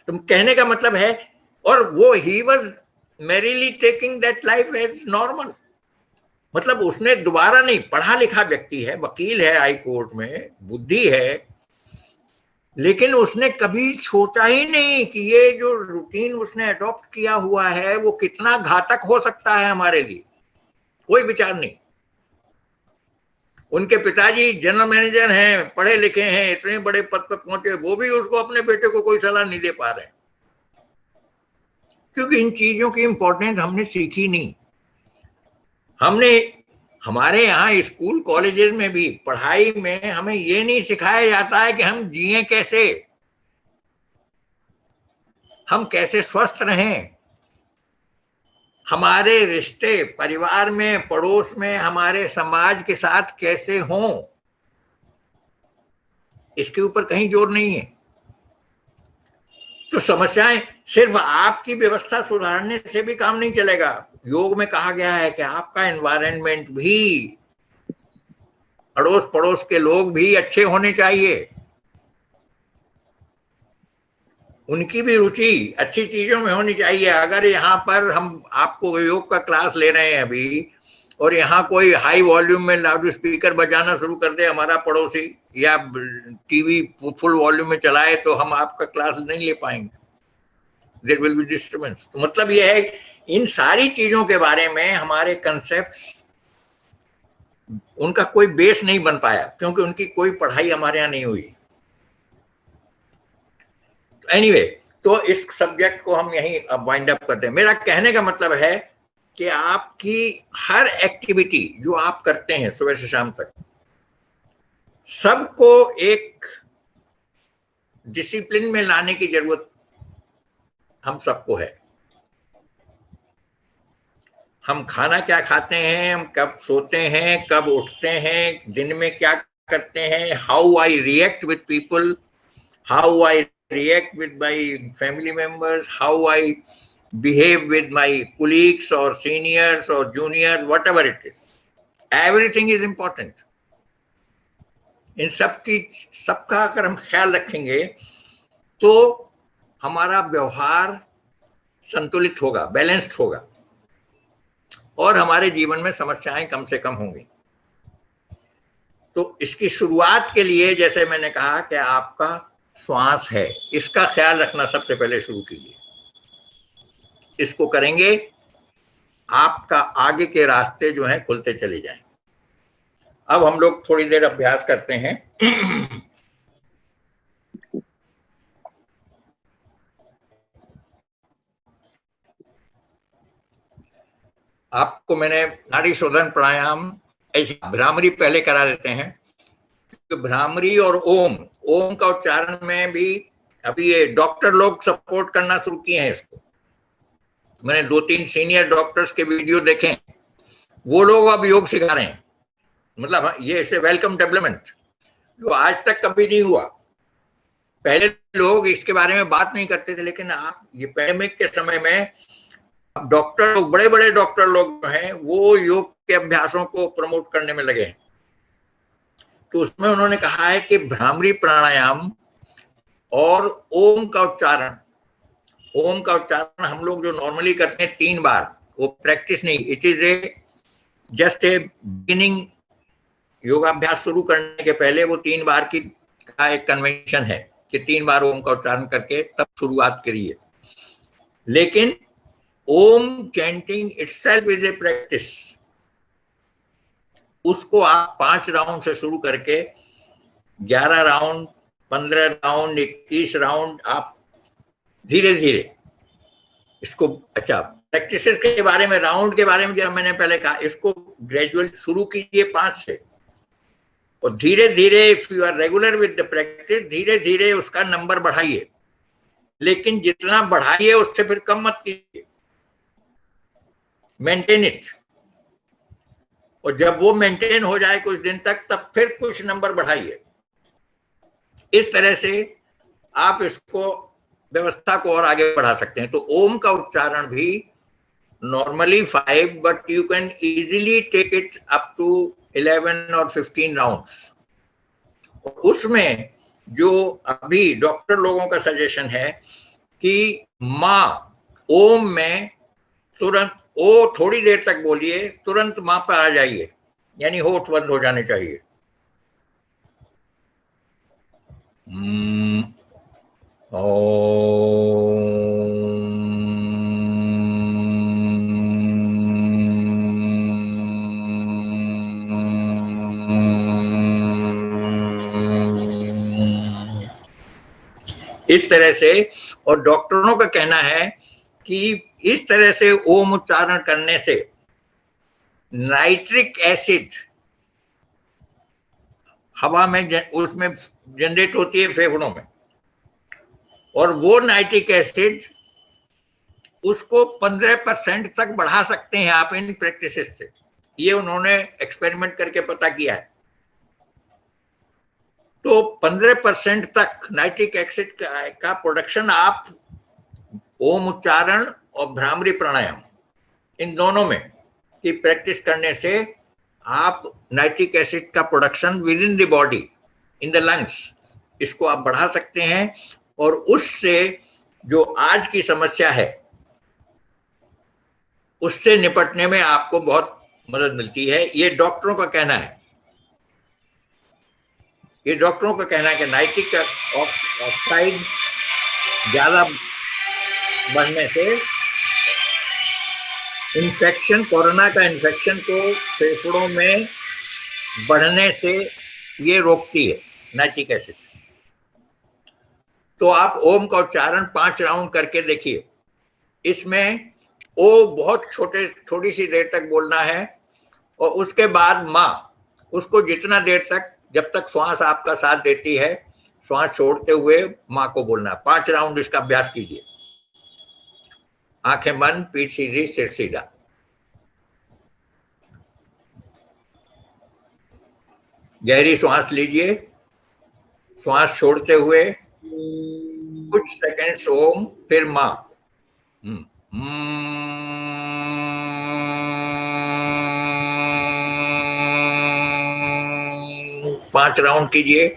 तो कहने का मतलब है, और वो ही was merrily taking that life as normal. मतलब उसने दोबारा नहीं, पढ़ा लिखा व्यक्ति है, वकील है हाई कोर्ट में, बुद्धि है, लेकिन उसने कभी सोचा ही नहीं कि ये जो रूटीन उसने अडॉप्ट किया हुआ है वो कितना घातक हो सकता है हमारे लिए। कोई विचार नहीं। उनके पिताजी जनरल मैनेजर हैं, पढ़े लिखे हैं, इतने बड़े पद पर पहुंचे, वो भी उसको अपने बेटे को कोई सलाह नहीं दे पा रहे, क्योंकि इन चीजों की इंपॉर्टेंस हमने सीखी नहीं। हमने हमारे यहाँ स्कूल कॉलेजेस में भी पढ़ाई में हमें ये नहीं सिखाया जाता है कि हम जिए कैसे, हम कैसे स्वस्थ रहें, हमारे रिश्ते परिवार में, पड़ोस में, हमारे समाज के साथ कैसे हों, इसके ऊपर कहीं जोर नहीं है। तो समस्याएं सिर्फ आपकी व्यवस्था सुधारने से भी काम नहीं चलेगा। योग में कहा गया है कि आपका एनवायरनमेंट भी, अड़ोस पड़ोस के लोग भी अच्छे होने चाहिए, उनकी भी रुचि अच्छी चीजों में होनी चाहिए। अगर यहाँ पर हम आपको योग का क्लास ले रहे हैं अभी और यहाँ कोई हाई वॉल्यूम में लाउड स्पीकर बजाना शुरू कर दे हमारा पड़ोसी, या टीवी फुल वॉल्यूम में चलाए, तो हम आपका क्लास नहीं ले पाएंगे। There will be disturbance. तो मतलब यह है, इन सारी चीजों के बारे में हमारे कंसेप्ट, उनका कोई बेस नहीं बन पाया क्योंकि उनकी कोई पढ़ाई हमारे यहाँ नहीं हुई। एनीवे, तो इस सब्जेक्ट को हम यहीं अब वाइंड अप करते हैं। मेरा कहने का मतलब है कि आपकी हर एक्टिविटी जो आप करते हैं सुबह से शाम तक, सबको एक डिसिप्लिन में लाने की जरूरत हम सबको है। हम खाना क्या खाते हैं, हम कब सोते हैं, कब उठते हैं, दिन में क्या करते हैं, how I react with people, how I react with my family members, how I behave with my colleagues or seniors or juniors, whatever it is. Everything is important. इन सबका अगर हम ख्याल रखेंगे तो हमारा व्यवहार संतुलित होगा, बैलेंस्ड होगा और हमारे जीवन में समस्याएं कम से कम होंगी। तो इसकी शुरुआत के लिए जैसे मैंने कहा कि आपका श्वास है, इसका ख्याल रखना सबसे पहले शुरू कीजिए। इसको करेंगे, आपका आगे के रास्ते जो हैं खुलते चले जाएं। अब हम लोग थोड़ी देर अभ्यास करते हैं। आपको मैंने नाड़ी शोधन प्राणायाम ऐसी भ्रामरी पहले करा देते हैं। तो भ्रामरी और ओम का उच्चारण में भी अभी ये डॉक्टर लोग सपोर्ट करना शुरू किए हैं इसको। मैंने 2-3 सीनियर डॉक्टर्स के वीडियो देखे, वो लोग अब योग सिखा रहे हैं। मतलब ये ऐसे वेलकम डेवलपमेंट जो आज तक कभी नहीं हुआ। पहले लोग इसके बारे में बात नहीं करते थे, लेकिन आप ये पैंडेमिक के समय में अब डॉक्टर लोग, बड़े बड़े डॉक्टर लोग जो हैं वो योग के अभ्यासों को प्रमोट करने में लगे हैं। तो उसमें उन्होंने कहा है कि भ्रामरी प्राणायाम और ओम का उच्चारण हम लोग जो नॉर्मली करते हैं 3 बार, वो प्रैक्टिस नहीं, it is a just a beginning. योगाभ्यास शुरू करने के पहले वो 3 बार की का एक कन्वेंशन है कि 3 बार ओम का उच्चारण करके तब शुरुआत करिए। लेकिन Om chanting itself is a practice. उसको आप 5 राउंड से शुरू करके 11 राउंड, 15 राउंड, 21 राउंड आप धीरे धीरे इसको, अच्छा प्रैक्टिस के बारे में, राउंड के बारे में जब मैंने पहले कहा, इसको ग्रेजुअल शुरू कीजिए 5 से और धीरे धीरे, if you are regular with the practice, धीरे धीरे उसका नंबर बढ़ाइए। लेकिन जितना बढ़ाइए उससे फिर कम मत कीजिए, मेंटेन इट। और जब वो मेंटेन हो जाए कुछ दिन तक, तब फिर कुछ नंबर बढ़ाइए। इस तरह से आप इसको, व्यवस्था को और आगे बढ़ा सकते हैं। तो ओम का उच्चारण भी normally 5, but you can easily take it up to 11 और 15 राउंड्स। उसमें जो अभी डॉक्टर लोगों का सजेशन है कि माँ, ओम में तुरंत ओ थोड़ी देर तक बोलिए, तुरंत माँ पर आ जाइए, यानी होठ बंद हो जाने चाहिए। इस तरह से। और डॉक्टरों का कहना है कि इस तरह से ओम उच्चारण करने से नाइट्रिक एसिड हवा में, उसमें जनरेट होती है फेफड़ों में, और वो नाइट्रिक एसिड उसको 15% तक बढ़ा सकते हैं आप इन प्रैक्टिस से। ये उन्होंने एक्सपेरिमेंट करके पता किया है। तो 15% तक नाइट्रिक एसिड का प्रोडक्शन आप ओम उच्चारण और भ्रामरी प्राणायाम, इन दोनों में की प्रैक्टिस करने से आप नाइट्रिक एसिड का production with in the body, in the lungs, इसको आप बढ़ा सकते हैं। और उससे जो आज की समस्या है उससे निपटने में आपको बहुत मदद मिलती है। ये डॉक्टरों का कहना है। ये डॉक्टरों का कहना है कि नाइट्रिक ऑक्साइड ज्यादा बढ़ने से इन्फेक्शन, कोरोना का इन्फेक्शन को फेफड़ों में बढ़ने से ये रोकती है नाइट्रिक एसिड। तो आप ओम का उच्चारण 5 राउंड करके देखिए। इसमें ओ बहुत थोड़ी सी देर तक बोलना है, और उसके बाद माँ, उसको जितना देर तक, जब तक श्वास आपका साथ देती है, श्वास छोड़ते हुए माँ को बोलना है। 5 राउंड इसका अभ्यास कीजिए। आंखें बंद, पीठ सीधी, सिर सीधा। गहरी श्वास लीजिए, श्वास छोड़ते हुए कुछ सेकंड्स ओम, फिर मां। 5 राउंड कीजिए।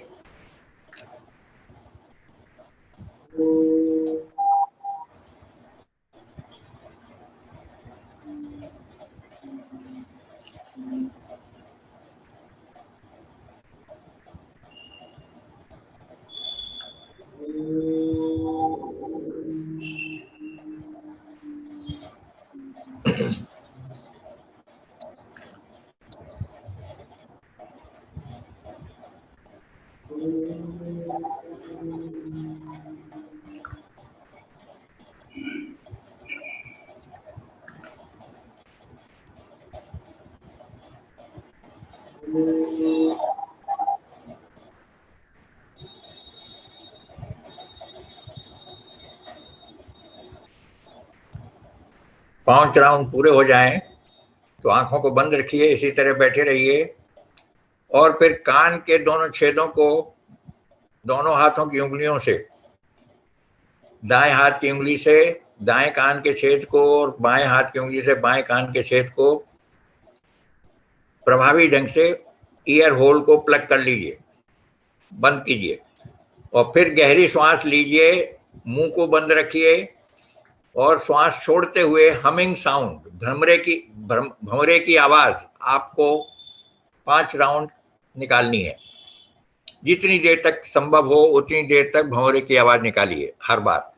पांच राउंड पूरे हो जाएं तो आंखों को बंद रखिए, इसी तरह बैठे रहिए और फिर कान के दोनों छेदों को दोनों हाथों की उंगलियों से, दाएं हाथ की उंगली से दाएं कान के छेद को और बाएं हाथ की उंगली से बाएं कान के छेद को प्रभावी ढंग से ईयर होल को प्लग कर लीजिए, बंद कीजिए और फिर गहरी श्वास लीजिए, मुंह को बंद रखिए और श्वास छोड़ते हुए हमिंग साउंड, भंवरे की आवाज आपको 5 राउंड निकालनी है। जितनी देर तक संभव हो उतनी देर तक भंवरे की आवाज निकालिए हर बार।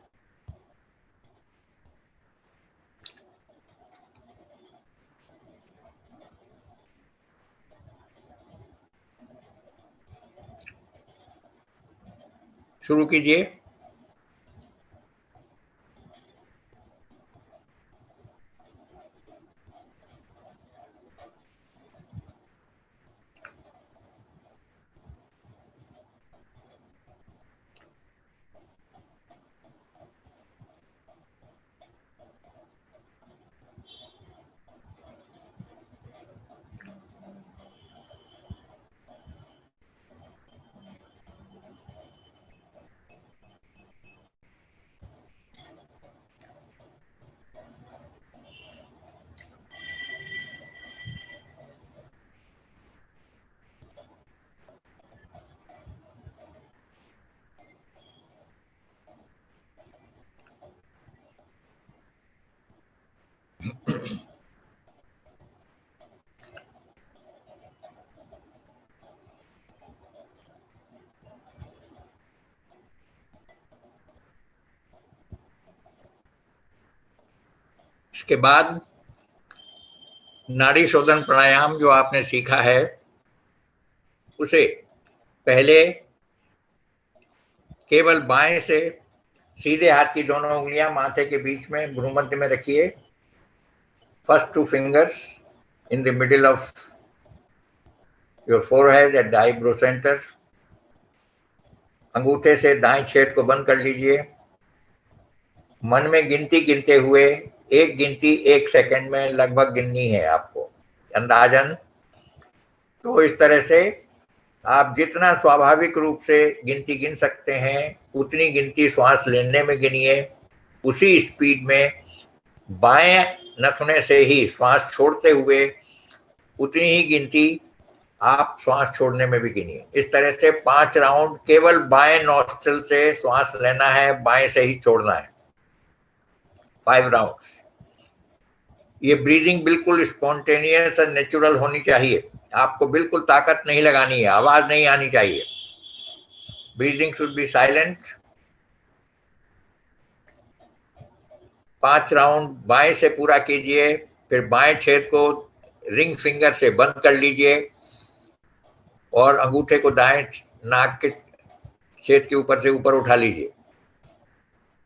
शुरू कीजिए। इसके बाद नाड़ी शोधन प्राणायाम जो आपने सीखा है उसे पहले केवल बाएं से सीधे हाथ की दोनों उंगलियां माथे के बीच में भ्रूमध्य में रखिए। First 2 fingers in the middle of your forehead at the eyebrow center। अंगूठे से दाएं छेद को बंद कर लीजिए। मन में गिनती गिनते हुए एक गिनती 1 सेकंड में लगभग गिननी है आपको अंदाजन। तो इस तरह से आप जितना स्वाभाविक रूप से गिनती गिन सकते हैं उतनी गिनती श्वास लेने में गिनिए। उसी स्पीड में बाएं नथुने से ही श्वास छोड़ते हुए उतनी ही गिनती आप श्वास छोड़ने में भी गिनिए। इस तरह से 5 राउंड केवल बाएं नॉस्ट्रिल से श्वास लेना है, बाएं से ही छोड़ना है। 5 राउंड्स। ये ब्रीदिंग बिल्कुल स्पॉन्टेनियस और नेचुरल होनी चाहिए। आपको बिल्कुल ताकत नहीं लगानी है, आवाज नहीं आनी चाहिए। Breathing should be silent. 5 round बाएं से पूरा कीजिए, फिर बाएं छेद को रिंग फिंगर से बंद कर लीजिए और अंगूठे को दाएं नाक के छेद के ऊपर से ऊपर उठा लीजिए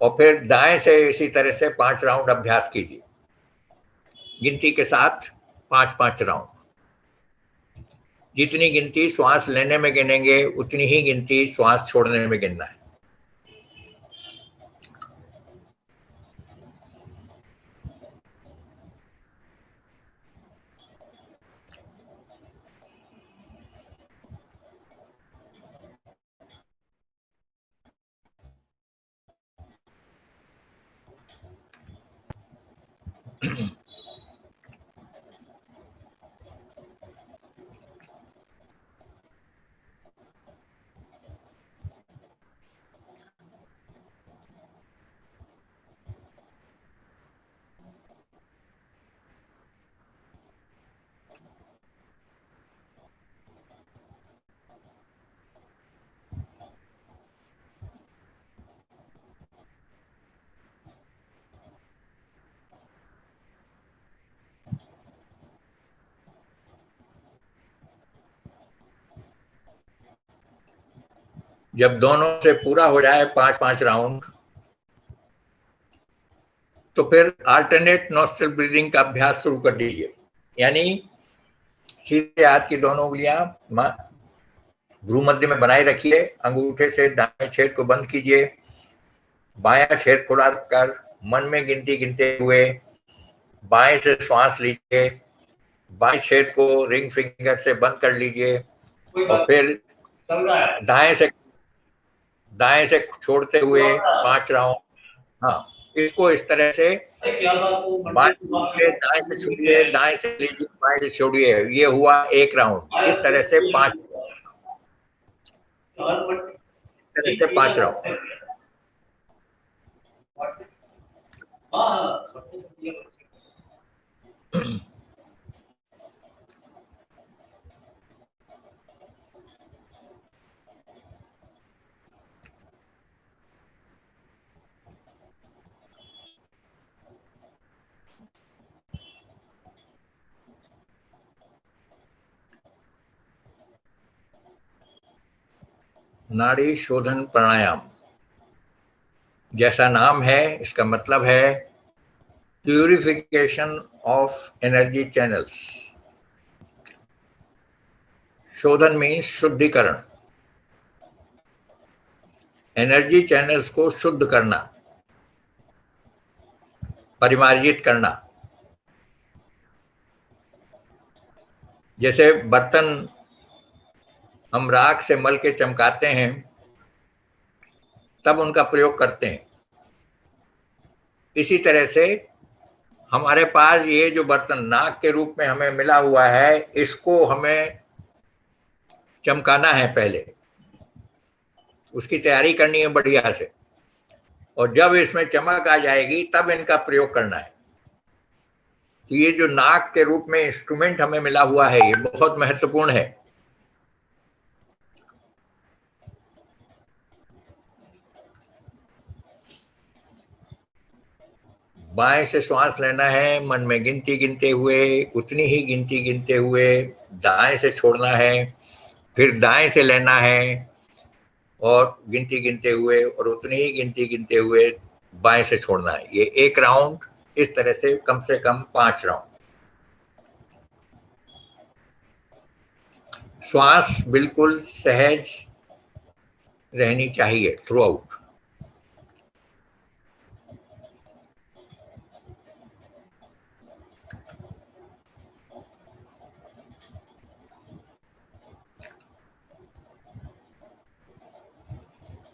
और फिर दाएं से इसी तरह से 5 राउंड अभ्यास कीजिए। गिनती के साथ 5-5 राउंड। जितनी गिनती श्वास लेने में गिनेंगे उतनी ही गिनती श्वास छोड़ने में गिनना है। जब दोनों से पूरा हो जाए 5-5 राउंड, तो फिर अल्टरनेट नॉस्ट्रल ब्रीदिंग का अभ्यास शुरू कर दीजिए। यानी सीधे हाथ की दोनों उंगलियां भ्रू मध्य में बनाए रखिए, अंगूठे से दाएं छेद को बंद कीजिए, बायां छेद खुला रखकर मन में गिनती गिनते हुए बाएं से श्वास लीजिए, बाएं छेद को रिंग फिंगर से बंद कर लीजिए और फिर दाएं से छोड़ते हुए 5 राउंड। हाँ, इसको इस तरह से दाएं से छोड़िए, दाएं से लीजिए, बाएं से छोड़िए, ये हुआ 1 राउंड। इस तरह से 5 राउंड। नाड़ी शोधन प्राणायाम, जैसा नाम है इसका मतलब है प्यूरिफिकेशन ऑफ एनर्जी चैनल्स। शोधन मीन्स शुद्धिकरण, एनर्जी चैनल्स को शुद्ध करना, परिमार्जित करना। जैसे बर्तन हम राख से मल के चमकाते हैं, तब उनका प्रयोग करते हैं। इसी तरह से हमारे पास ये जो बर्तन नाक के रूप में हमें मिला हुआ है, इसको हमें चमकाना है। पहले उसकी तैयारी करनी है बढ़िया से, और जब इसमें चमक आ जाएगी तब इनका प्रयोग करना है। तो ये जो नाक के रूप में इंस्ट्रूमेंट हमें मिला हुआ है, ये बहुत महत्वपूर्ण है। बाएं से श्वास लेना है, मन में गिनती गिनते हुए, उतनी ही गिनती गिनते हुए दाएं से छोड़ना है, फिर दाएं से लेना है और गिनती गिनते हुए, और उतनी ही गिनती गिनते हुए बाएं से छोड़ना है। ये 1 राउंड, इस तरह से कम 5 राउंड। श्वास बिल्कुल सहज रहनी चाहिए थ्रू आउट।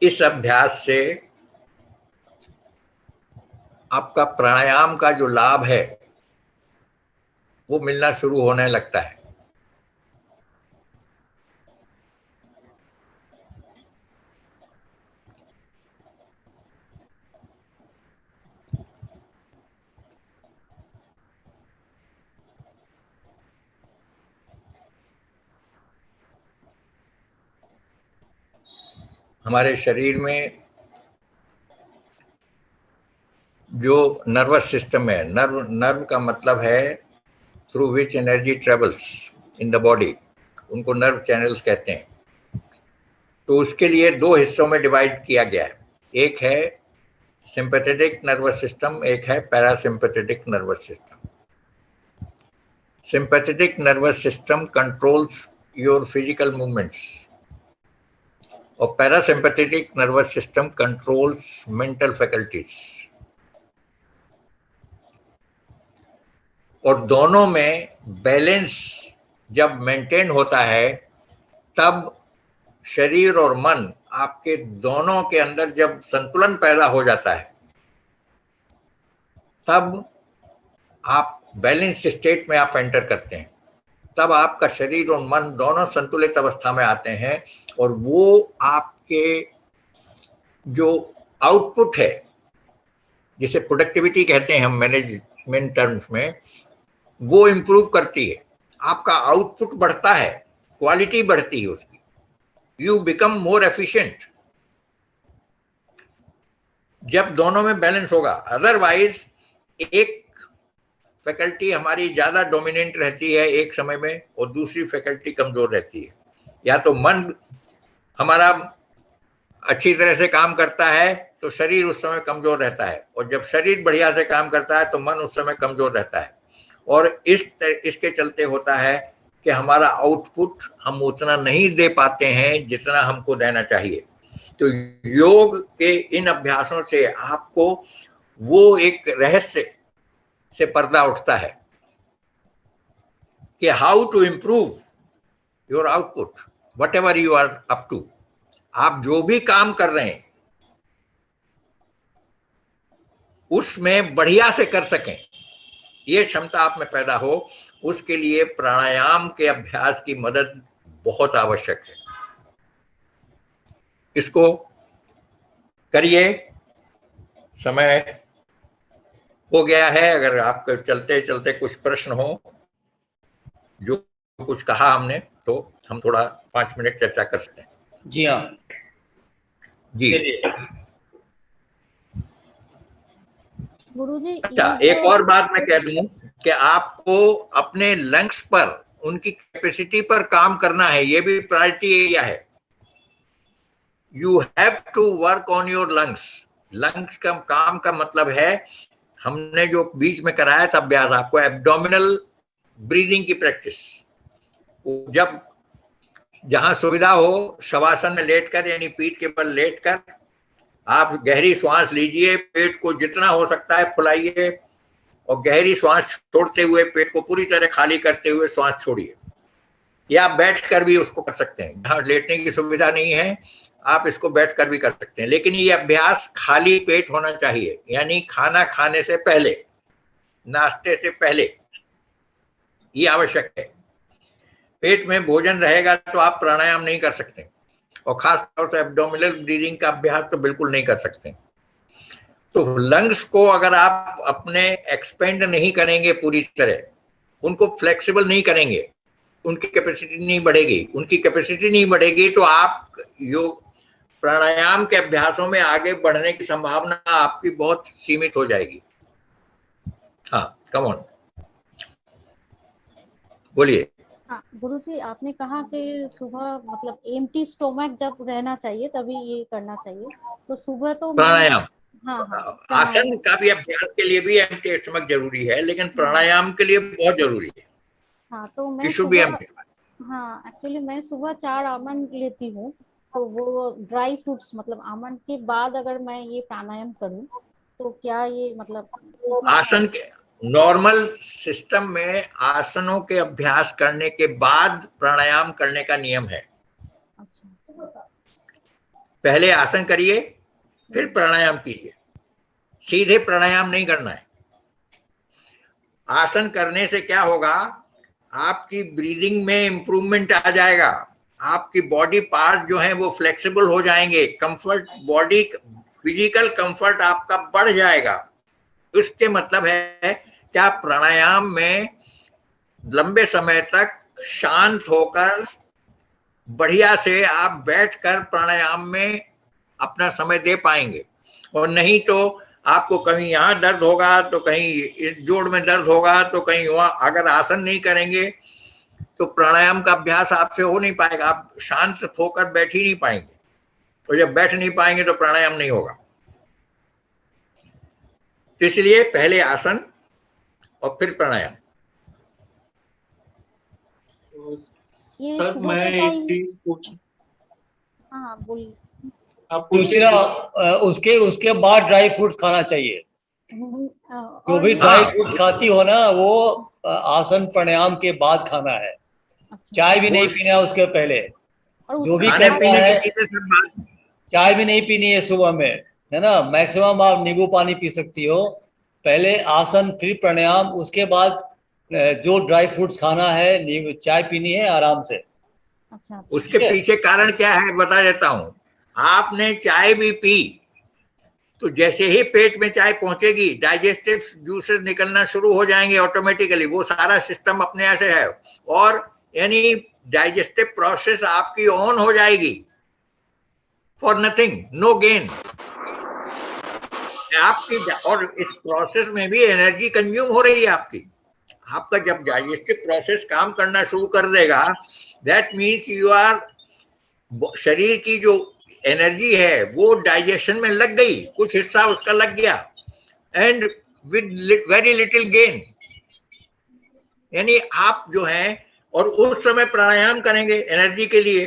इस अभ्यास से आपका प्राणायाम का जो लाभ है वो मिलना शुरू होने लगता है। हमारे शरीर में जो नर्वस सिस्टम है, नर्व का मतलब है through which energy travels in the body, उनको नर्व चैनल्स कहते हैं। तो उसके लिए 2 हिस्सों में डिवाइड किया गया है। एक है सिंपैथेटिक नर्वस सिस्टम, एक है parasympathetic nervous system. Sympathetic nervous system controls your physical movements और parasympathetic nervous system controls mental faculties. और दोनों में बैलेंस जब मेंटेन होता है, तब शरीर और मन आपके दोनों के अंदर जब संतुलन पैदा हो जाता है, तब आप बैलेंस स्टेट में आप एंटर करते हैं, तब आपका शरीर और मन दोनों संतुलित अवस्था में आते हैं, और वो आपके जो आउटपुट है, जिसे प्रोडक्टिविटी कहते हैं हम मैनेजमेंट टर्म्स में, वो इंप्रूव करती है। आपका आउटपुट बढ़ता है, क्वालिटी बढ़ती है उसकी, यू बिकम मोर एफिशिएंट जब दोनों में बैलेंस होगा। अदरवाइज एक फैकल्टी हमारी ज्यादा डोमिनेंट रहती है एक समय में और दूसरी फैकल्टी कमजोर रहती है। या तो मन हमारा अच्छी तरह से काम करता है तो शरीर उस समय कमजोर रहता है, और जब शरीर बढ़िया से काम करता है तो मन उस समय कमजोर रहता है, और इसके चलते होता है कि हमारा आउटपुट हम उतना नहीं दे पाते हैं जितना हमको देना चाहिए। तो योग के इन अभ्यासों से आपको वो एक रहस्य से पर्दा उठता है कि how to improve your output whatever you are up to. आप जो भी काम कर रहे हैं उसमें बढ़िया से कर सकें, ये क्षमता आप में पैदा हो, उसके लिए प्राणायाम के अभ्यास की मदद बहुत आवश्यक है। इसको करिए। समय हो गया है। अगर आपके चलते चलते कुछ प्रश्न हो, जो कुछ कहा हमने, तो हम थोड़ा 5 मिनट चर्चा कर सकते हैं। जी हाँ जी। गुरुजी, अच्छा, एक और बात मैं कह दूं कि आपको अपने लंग्स पर, उनकी कैपेसिटी पर काम करना है, ये भी प्रायोरिटी एरिया है। You have to work on your lungs. Lungs का काम का मतलब है, हमने जो बीच में कराया था अभ्यास आपको, एब्डोमिनल ब्रीदिंग की प्रैक्टिस। जब जहां सुविधा हो शवासन में लेटकर, यानी पीठ के बल लेटकर आप गहरी श्वास लीजिए, पेट को जितना हो सकता है फुलाइए, और गहरी श्वास छोड़ते हुए पेट को पूरी तरह खाली करते हुए श्वास छोड़िए। या बैठकर भी उसको कर सकते हैं, जहां लेटने की सुविधा नहीं है आप इसको बैठकर भी कर सकते हैं। लेकिन ये अभ्यास खाली पेट होना चाहिए, यानी खाना खाने से पहले, नाश्ते से पहले, ये आवश्यक है। पेट में भोजन रहेगा तो आप प्राणायाम नहीं कर सकते, और खास तौर से एब्डोमिनल ब्रीदिंग का अभ्यास तो बिल्कुल नहीं कर सकते। तो लंग्स को अगर आप अपने एक्सपेंड नहीं करेंगे पूरी तरह, उनको फ्लेक्सिबल नहीं करेंगे, उनकी कैपेसिटी नहीं बढ़ेगी। उनकी कैपेसिटी नहीं बढ़ेगी तो आप योग प्राणायाम के अभ्यासों में आगे बढ़ने की संभावना आपकी बहुत सीमित हो जाएगी। हाँ, कम ऑन, बोलिए। हाँ गुरुजी, आपने कहा कि सुबह मतलब एम्प्टी स्टोमक जब रहना चाहिए तभी ये करना चाहिए, तो सुबह तो मैं प्राणायाम, हाँ हाँ आसन का भी अभ्यास के लिए भी एम्प्टी स्टमक जरूरी है, लेकिन प्राणायाम के लिए बहुत जरूरी है। हाँ तो मैं सुबह, हाँ एक्चुअली मैं सुबह 4 आमंड लेती हूँ, तो वो ड्राई फ्रूट्स मतलब आमंड के बाद अगर मैं ये प्राणायाम करूँ तो क्या ये मतलब आसन के नॉर्मल सिस्टम में आसनों के अभ्यास करने के बाद प्राणायाम करने का नियम है। अच्छा, पहले आसन करिए फिर प्राणायाम कीजिए, सीधे प्राणायाम नहीं करना है। आसन करने से क्या होगा, आपकी ब्रीदिंग में इंप्रूवमेंट आ जाएगा, आपकी बॉडी पार्ट जो है वो फ्लेक्सिबल हो जाएंगे, कंफर्ट, बॉडी फिजिकल कंफर्ट आपका बढ़ जाएगा। उसके मतलब है क्या, प्राणायाम में लंबे समय तक शांत होकर बढ़िया से आप बैठकर प्राणायाम में अपना समय दे पाएंगे। और नहीं तो आपको कहीं यहाँ दर्द होगा तो कहीं इस जोड़ में दर्द होगा तो कहीं वहां, अगर आसन नहीं करेंगे तो प्राणायाम का अभ्यास आपसे हो नहीं पाएगा, आप शांत होकर बैठ ही नहीं पाएंगे, तो जब बैठ नहीं पाएंगे तो प्राणायाम नहीं होगा। तो इसलिए पहले आसन और फिर प्राणायाम। ये सर सुबह मैं के एक टाइम, चीज पूछ, हाँ बोलिए। आप फिर उसके उसके बाद ड्राई फ्रूट्स खाना चाहिए। जो और भी ये ड्राई फ्रूट्स खाती हो ना, वो आसन प्राणायाम के बाद खाना है। अच्छा, चाय भी नहीं पीना है उसके पहले। और जो भी उसके खाने बाद पीने है, की चीजें सब बात। चाय भी नहीं पीनी है सुबह में, है ना। मैक्सिमम आप नींबू पानी पी सकती हो, पहले आसन, फिर प्राणायाम, उसके बाद जो ड्राई फ्रूट्स खाना है, चाय पीनी है आराम से। अच्छा अच्छा। उसके पीछे कारण क्या है बता देता हूं। आपने चाय भी पी तो जैसे ही पेट में चाय पहुंचेगी डाइजेस्टिव जूसेस निकलना शुरू हो जाएंगे ऑटोमेटिकली, वो सारा सिस्टम अपने यहाँ से है, और यानी डाइजेस्टिव प्रोसेस आपकी ऑन हो जाएगी फॉर नथिंग, नो गेन आपकी। और इस प्रोसेस में भी एनर्जी कंज्यूम हो रही है आपकी। आपका जब डाइजेस्टिव प्रोसेस काम करना शुरू कर देगा, दैट मीन्स यू आर, शरीर की जो एनर्जी है वो डाइजेशन में लग गई, कुछ हिस्सा उसका लग गया, and with very little gain. यानी आप जो है, और उस समय प्राणायाम करेंगे एनर्जी के लिए,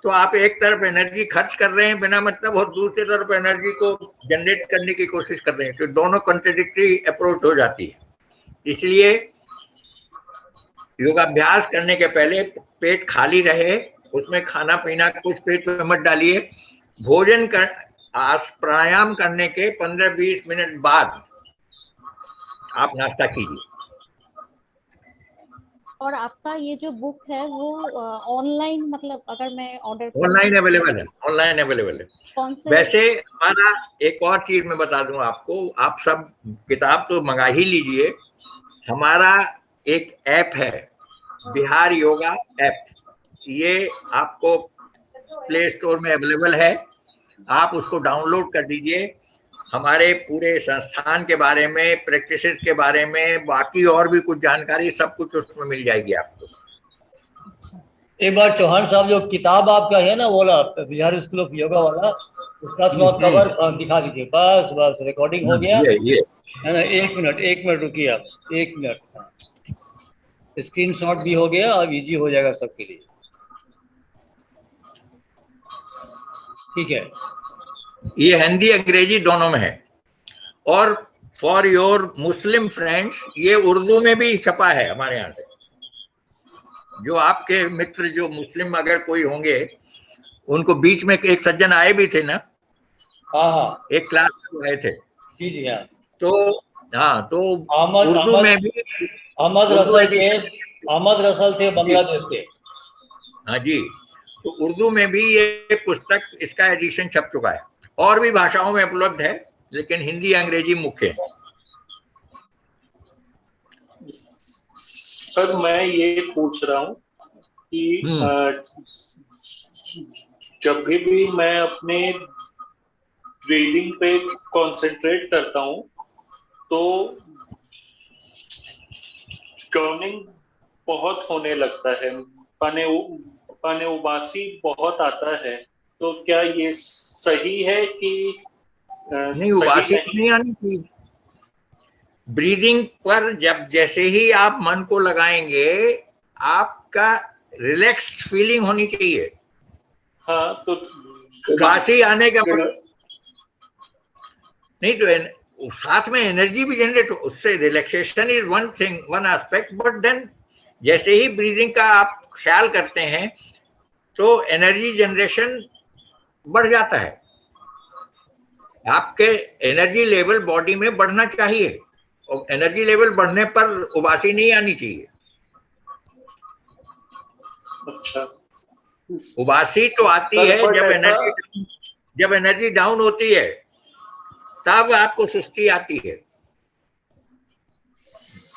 तो आप एक तरफ एनर्जी खर्च कर रहे हैं बिना मतलब, और दूसरी तरफ एनर्जी को जनरेट करने की कोशिश कर रहे हैं, तो दोनों कॉन्ट्रडिक्टरी अप्रोच हो जाती है। इसलिए योगाभ्यास करने के पहले पेट खाली रहे, उसमें खाना पीना कुछ पेट में मत डालिए। भोजन कर, प्राणायाम करने के 15-20 मिनट बाद आप नाश्ता कीजिए। और आपका ये जो बुक है वो ऑनलाइन, मतलब अगर मैं ऑर्डर ऑनलाइन अवेलेबल है, ऑनलाइन अवेलेबल है। कौन से? वैसे हमारा एक और चीज मैं बता दूं आपको, आप सब किताब तो मंगा ही लीजिए। हमारा एक ऐप है, बिहार योगा ऐप, ये आपको प्ले स्टोर में अवेलेबल है, आप उसको डाउनलोड कर दीजिए। हमारे पूरे संस्थान के बारे में, प्रैक्टिसेस के बारे में, बाकी और भी कुछ जानकारी, सब कुछ उसमें मिल जाएगी आपको। एक बार चौहान साहब, जो किताब आपका है ना वाला, बिहार स्कूल ऑफ योगा वाला, उसका थोड़ा कवर दिखा दीजिए। बस बस, रिकॉर्डिंग हो गया ये है ना। एक मिनट रुकिए आप, 1 मिनट। स्क्रीनशॉट भी हो गया, अब इजी हो जाएगा सबके लिए। ठीक है, ये हिंदी अंग्रेजी दोनों में है, और फॉर योर मुस्लिम फ्रेंड्स ये उर्दू में भी छपा है हमारे यहाँ से। जो आपके मित्र जो मुस्लिम अगर कोई होंगे, उनको बीच में एक सज्जन आए भी थे ना, हाँ, एक क्लास में आए थे, जी जी, हाँ। तो हाँ, तो अहमद उर्दू में भी अहमद उर्दू रसल थे, एडिशन, अहमद रसल थे बांग्लादेश के। हाँ जी, तो उर्दू में भी ये पुस्तक, इसका एडिशन छप चुका है, और भी भाषाओं में उपलब्ध है, लेकिन हिंदी अंग्रेजी मुख्य है। सर मैं ये पूछ रहा हूँ कि जब भी मैं अपने ब्रीदिंग पे कंसंट्रेट करता हूँ तो ड्राउनिंग बहुत होने लगता है, पाने उबासी बहुत आता है, तो क्या ये सही है कि नहीं, उबासी नहीं आनी चाहिए। ब्रीदिंग पर जब जैसे ही आप मन को लगाएंगे, आपका रिलैक्स्ड फीलिंग होनी चाहिए। हाँ, तो उबासी आने का नहीं, तो साथ में एनर्जी भी जनरेट हो, उससे relaxation is one thing, one aspect, but then जैसे ही ब्रीदिंग का आप ख्याल करते हैं तो एनर्जी जनरेशन बढ़ जाता है। आपके एनर्जी लेवल बॉडी में बढ़ना चाहिए, और एनर्जी लेवल बढ़ने पर उबासी नहीं आनी चाहिए। अच्छा, उबासी तो आती है जब एनर्जी डाउन होती है, तब आपको सुस्ती आती है।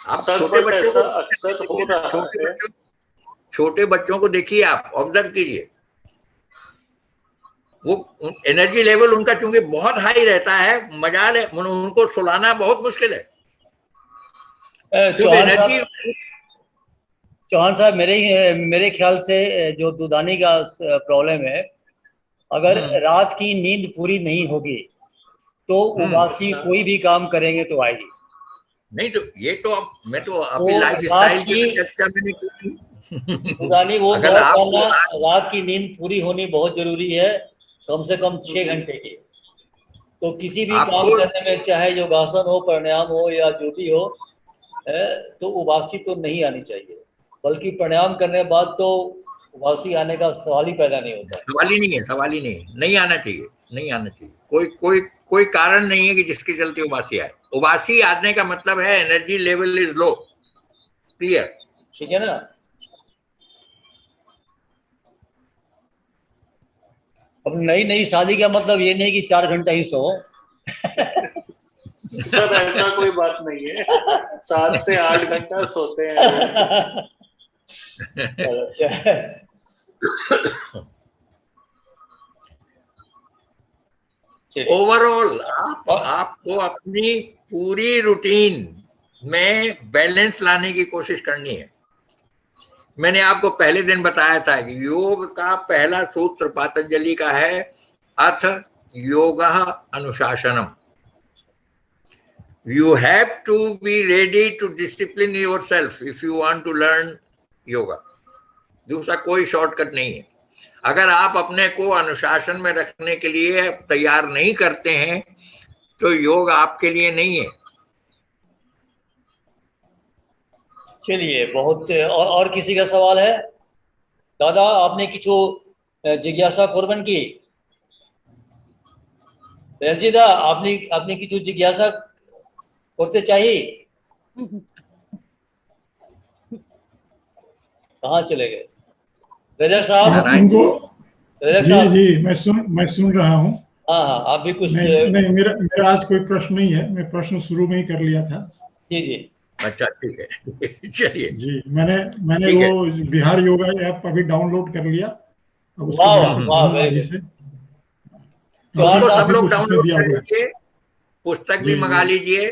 आप छोटे बच्चों को देखिए, आप ऑब्जर्व कीजिए, वो एनर्जी लेवल उनका चूंकि बहुत हाई रहता है, मजाल है, उनको सुलाना बहुत मुश्किल है। चौहान साहब, मेरे ख्याल से जो दूधानी का प्रॉब्लम है, अगर रात की नींद पूरी नहीं होगी तो उबासी कोई भी काम करेंगे तो आएगी। नहीं, तो ये तो अब मैं तो अभी लाइफस्टाइल की चर्चा में नहीं की। दूधानी वो करना, रात की नींद पूरी होनी बहुत जरूरी है, कम से कम 6 घंटे की। तो किसी भी काम करने में, चाहे योगासन हो, प्राणायाम हो, या जो भी हो, तो उबासी तो नहीं आनी चाहिए, बल्कि प्राणायाम करने के बाद तो उबासी आने का सवाल ही पैदा नहीं होता। सवाल ही नहीं आना चाहिए, नहीं आना चाहिए। कोई कारण नहीं है कि जिसके चलते उबासी आए। उबासी आने का मतलब है energy level is low. Clear? ठीक है ना। अब नई नई शादी का मतलब ये नहीं कि 4 घंटा ही सो। सर ऐसा कोई बात नहीं है, 7 से 8 घंटा सोते हैं रोज। अच्छा। चलिए। ओवरऑल आपको अपनी पूरी रूटीन में बैलेंस लाने की कोशिश करनी है। मैंने आपको पहले दिन बताया था कि योग का पहला सूत्र पतंजलि का है, अथ योगः अनुशासनम। You have to be ready to discipline yourself if you want to learn yoga. दूसरा कोई शॉर्टकट नहीं है। अगर आप अपने को अनुशासन में रखने के लिए तैयार नहीं करते हैं तो योग आपके लिए नहीं है। चलिए, बहुत और किसी का सवाल है? दादा आपने किछु जिज्ञासा করবেন কি? রেজিদা আপনি আপনি কিছু জিজ্ঞাসা করতে চাই? कहाँ चले गए रजक साहब? उनको रजक जी साहब, जी मैं सुन रहा हूँ। हाँ हाँ, आप भी कुछ। नहीं, मेरा आज कोई प्रश्न नहीं है, मैं प्रश्न शुरू में ही कर लिया था। जी जी। अच्छा ठीक है, चलिए। जी, मैंने ठीक है। वो बिहार योगा ऐप अभी डाउनलोड कर लिया। अब उसको वाह मैं वाह, पढ़ूंगा वेरी अभी गुड। से। उसको सब काफी लोग कुछ उसमें डाउनलोड दिया कर हुआ है। लीजिए, पुस्तक भी जी, मंगा जी। लीजिए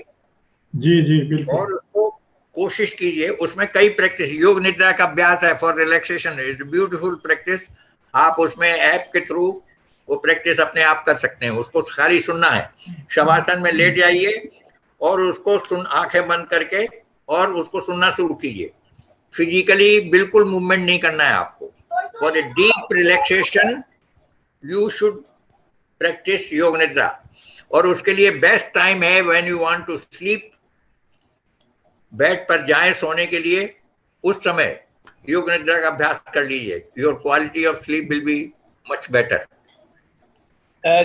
जी जी बिल्कुल। और उसको कोशिश कीजिए। उसमें कई प्रैक्टिस, योग निद्रा का अभ्यास है for relaxation, is beautiful practice. आप उसमें ऐप के थ्रू वो प्रैक्टिस अपने आप कर सकते हैं। उसको खाली सुनना है। शवासन में लेट जाइए और उसको आंखें बंद करके और उसको सुनना शुरू कीजिए। फिजिकली बिल्कुल मूवमेंट नहीं करना है आपको। For a deep relaxation you should practice yoga nidra. और उसके लिए बेस्ट टाइम है when you want to sleep. Bed पर जाएं सोने के लिए, उस समय योग निद्रा का अभ्यास कर लीजिए। Your quality of sleep will be much better.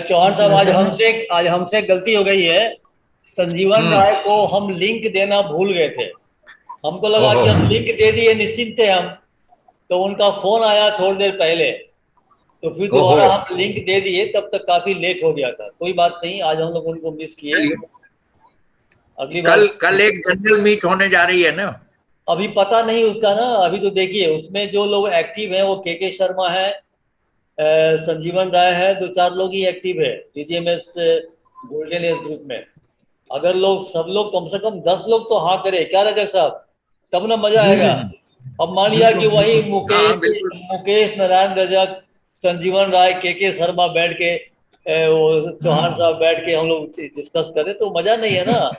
Chauhan साहब, आज हमसे गलती हो गई है। संजीवन राय को हम लिंक देना भूल गए थे। हमको लगा कि हम लिंक दे दिए, निश्चिंत थे हम। तो उनका फोन आया थोड़ी देर पहले, तो फिर दोबारा हम लिंक दे दिए, तब तक काफी लेट हो गया था। कोई बात नहीं, आज हम लोग उनको मिस किए। अगली बार कल एक जनरल मीट होने जा रही है ना? अभी पता नहीं उसका ना। अभी तो देखिए, उसमें जो लोग एक्टिव हैं वो के शर्मा है, संजीवन राय है, 2-4 लोग ही एक्टिव है डीजीएमएस गोल्डन एज ग्रुप में। अगर सब लोग कम से कम 10 लोग तो हाँ करे, क्या रजक साहब? तब ना मजा जी, आएगा। अब मान लिया कि वही बिल्कुल। मुकेश, नारायण रजक, संजीवन राय, के शर्मा बैठ के वो चौहान साहब बैठ के हम लोग डिस्कस करें तो मजा नहीं है ना।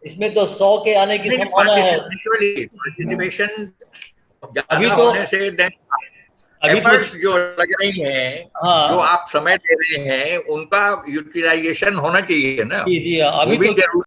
इसमें तो 100 के आने की संभावना है। पार्टिसिपेशन अभी ज्यादा तो होने से एफर्ट्स जो लग रही हैं, हाँ जो आप समय दे रहे हैं, उनका यूटिलाइजेशन होना चाहिए ना। जी जी, वो अभी भी तो जरूरी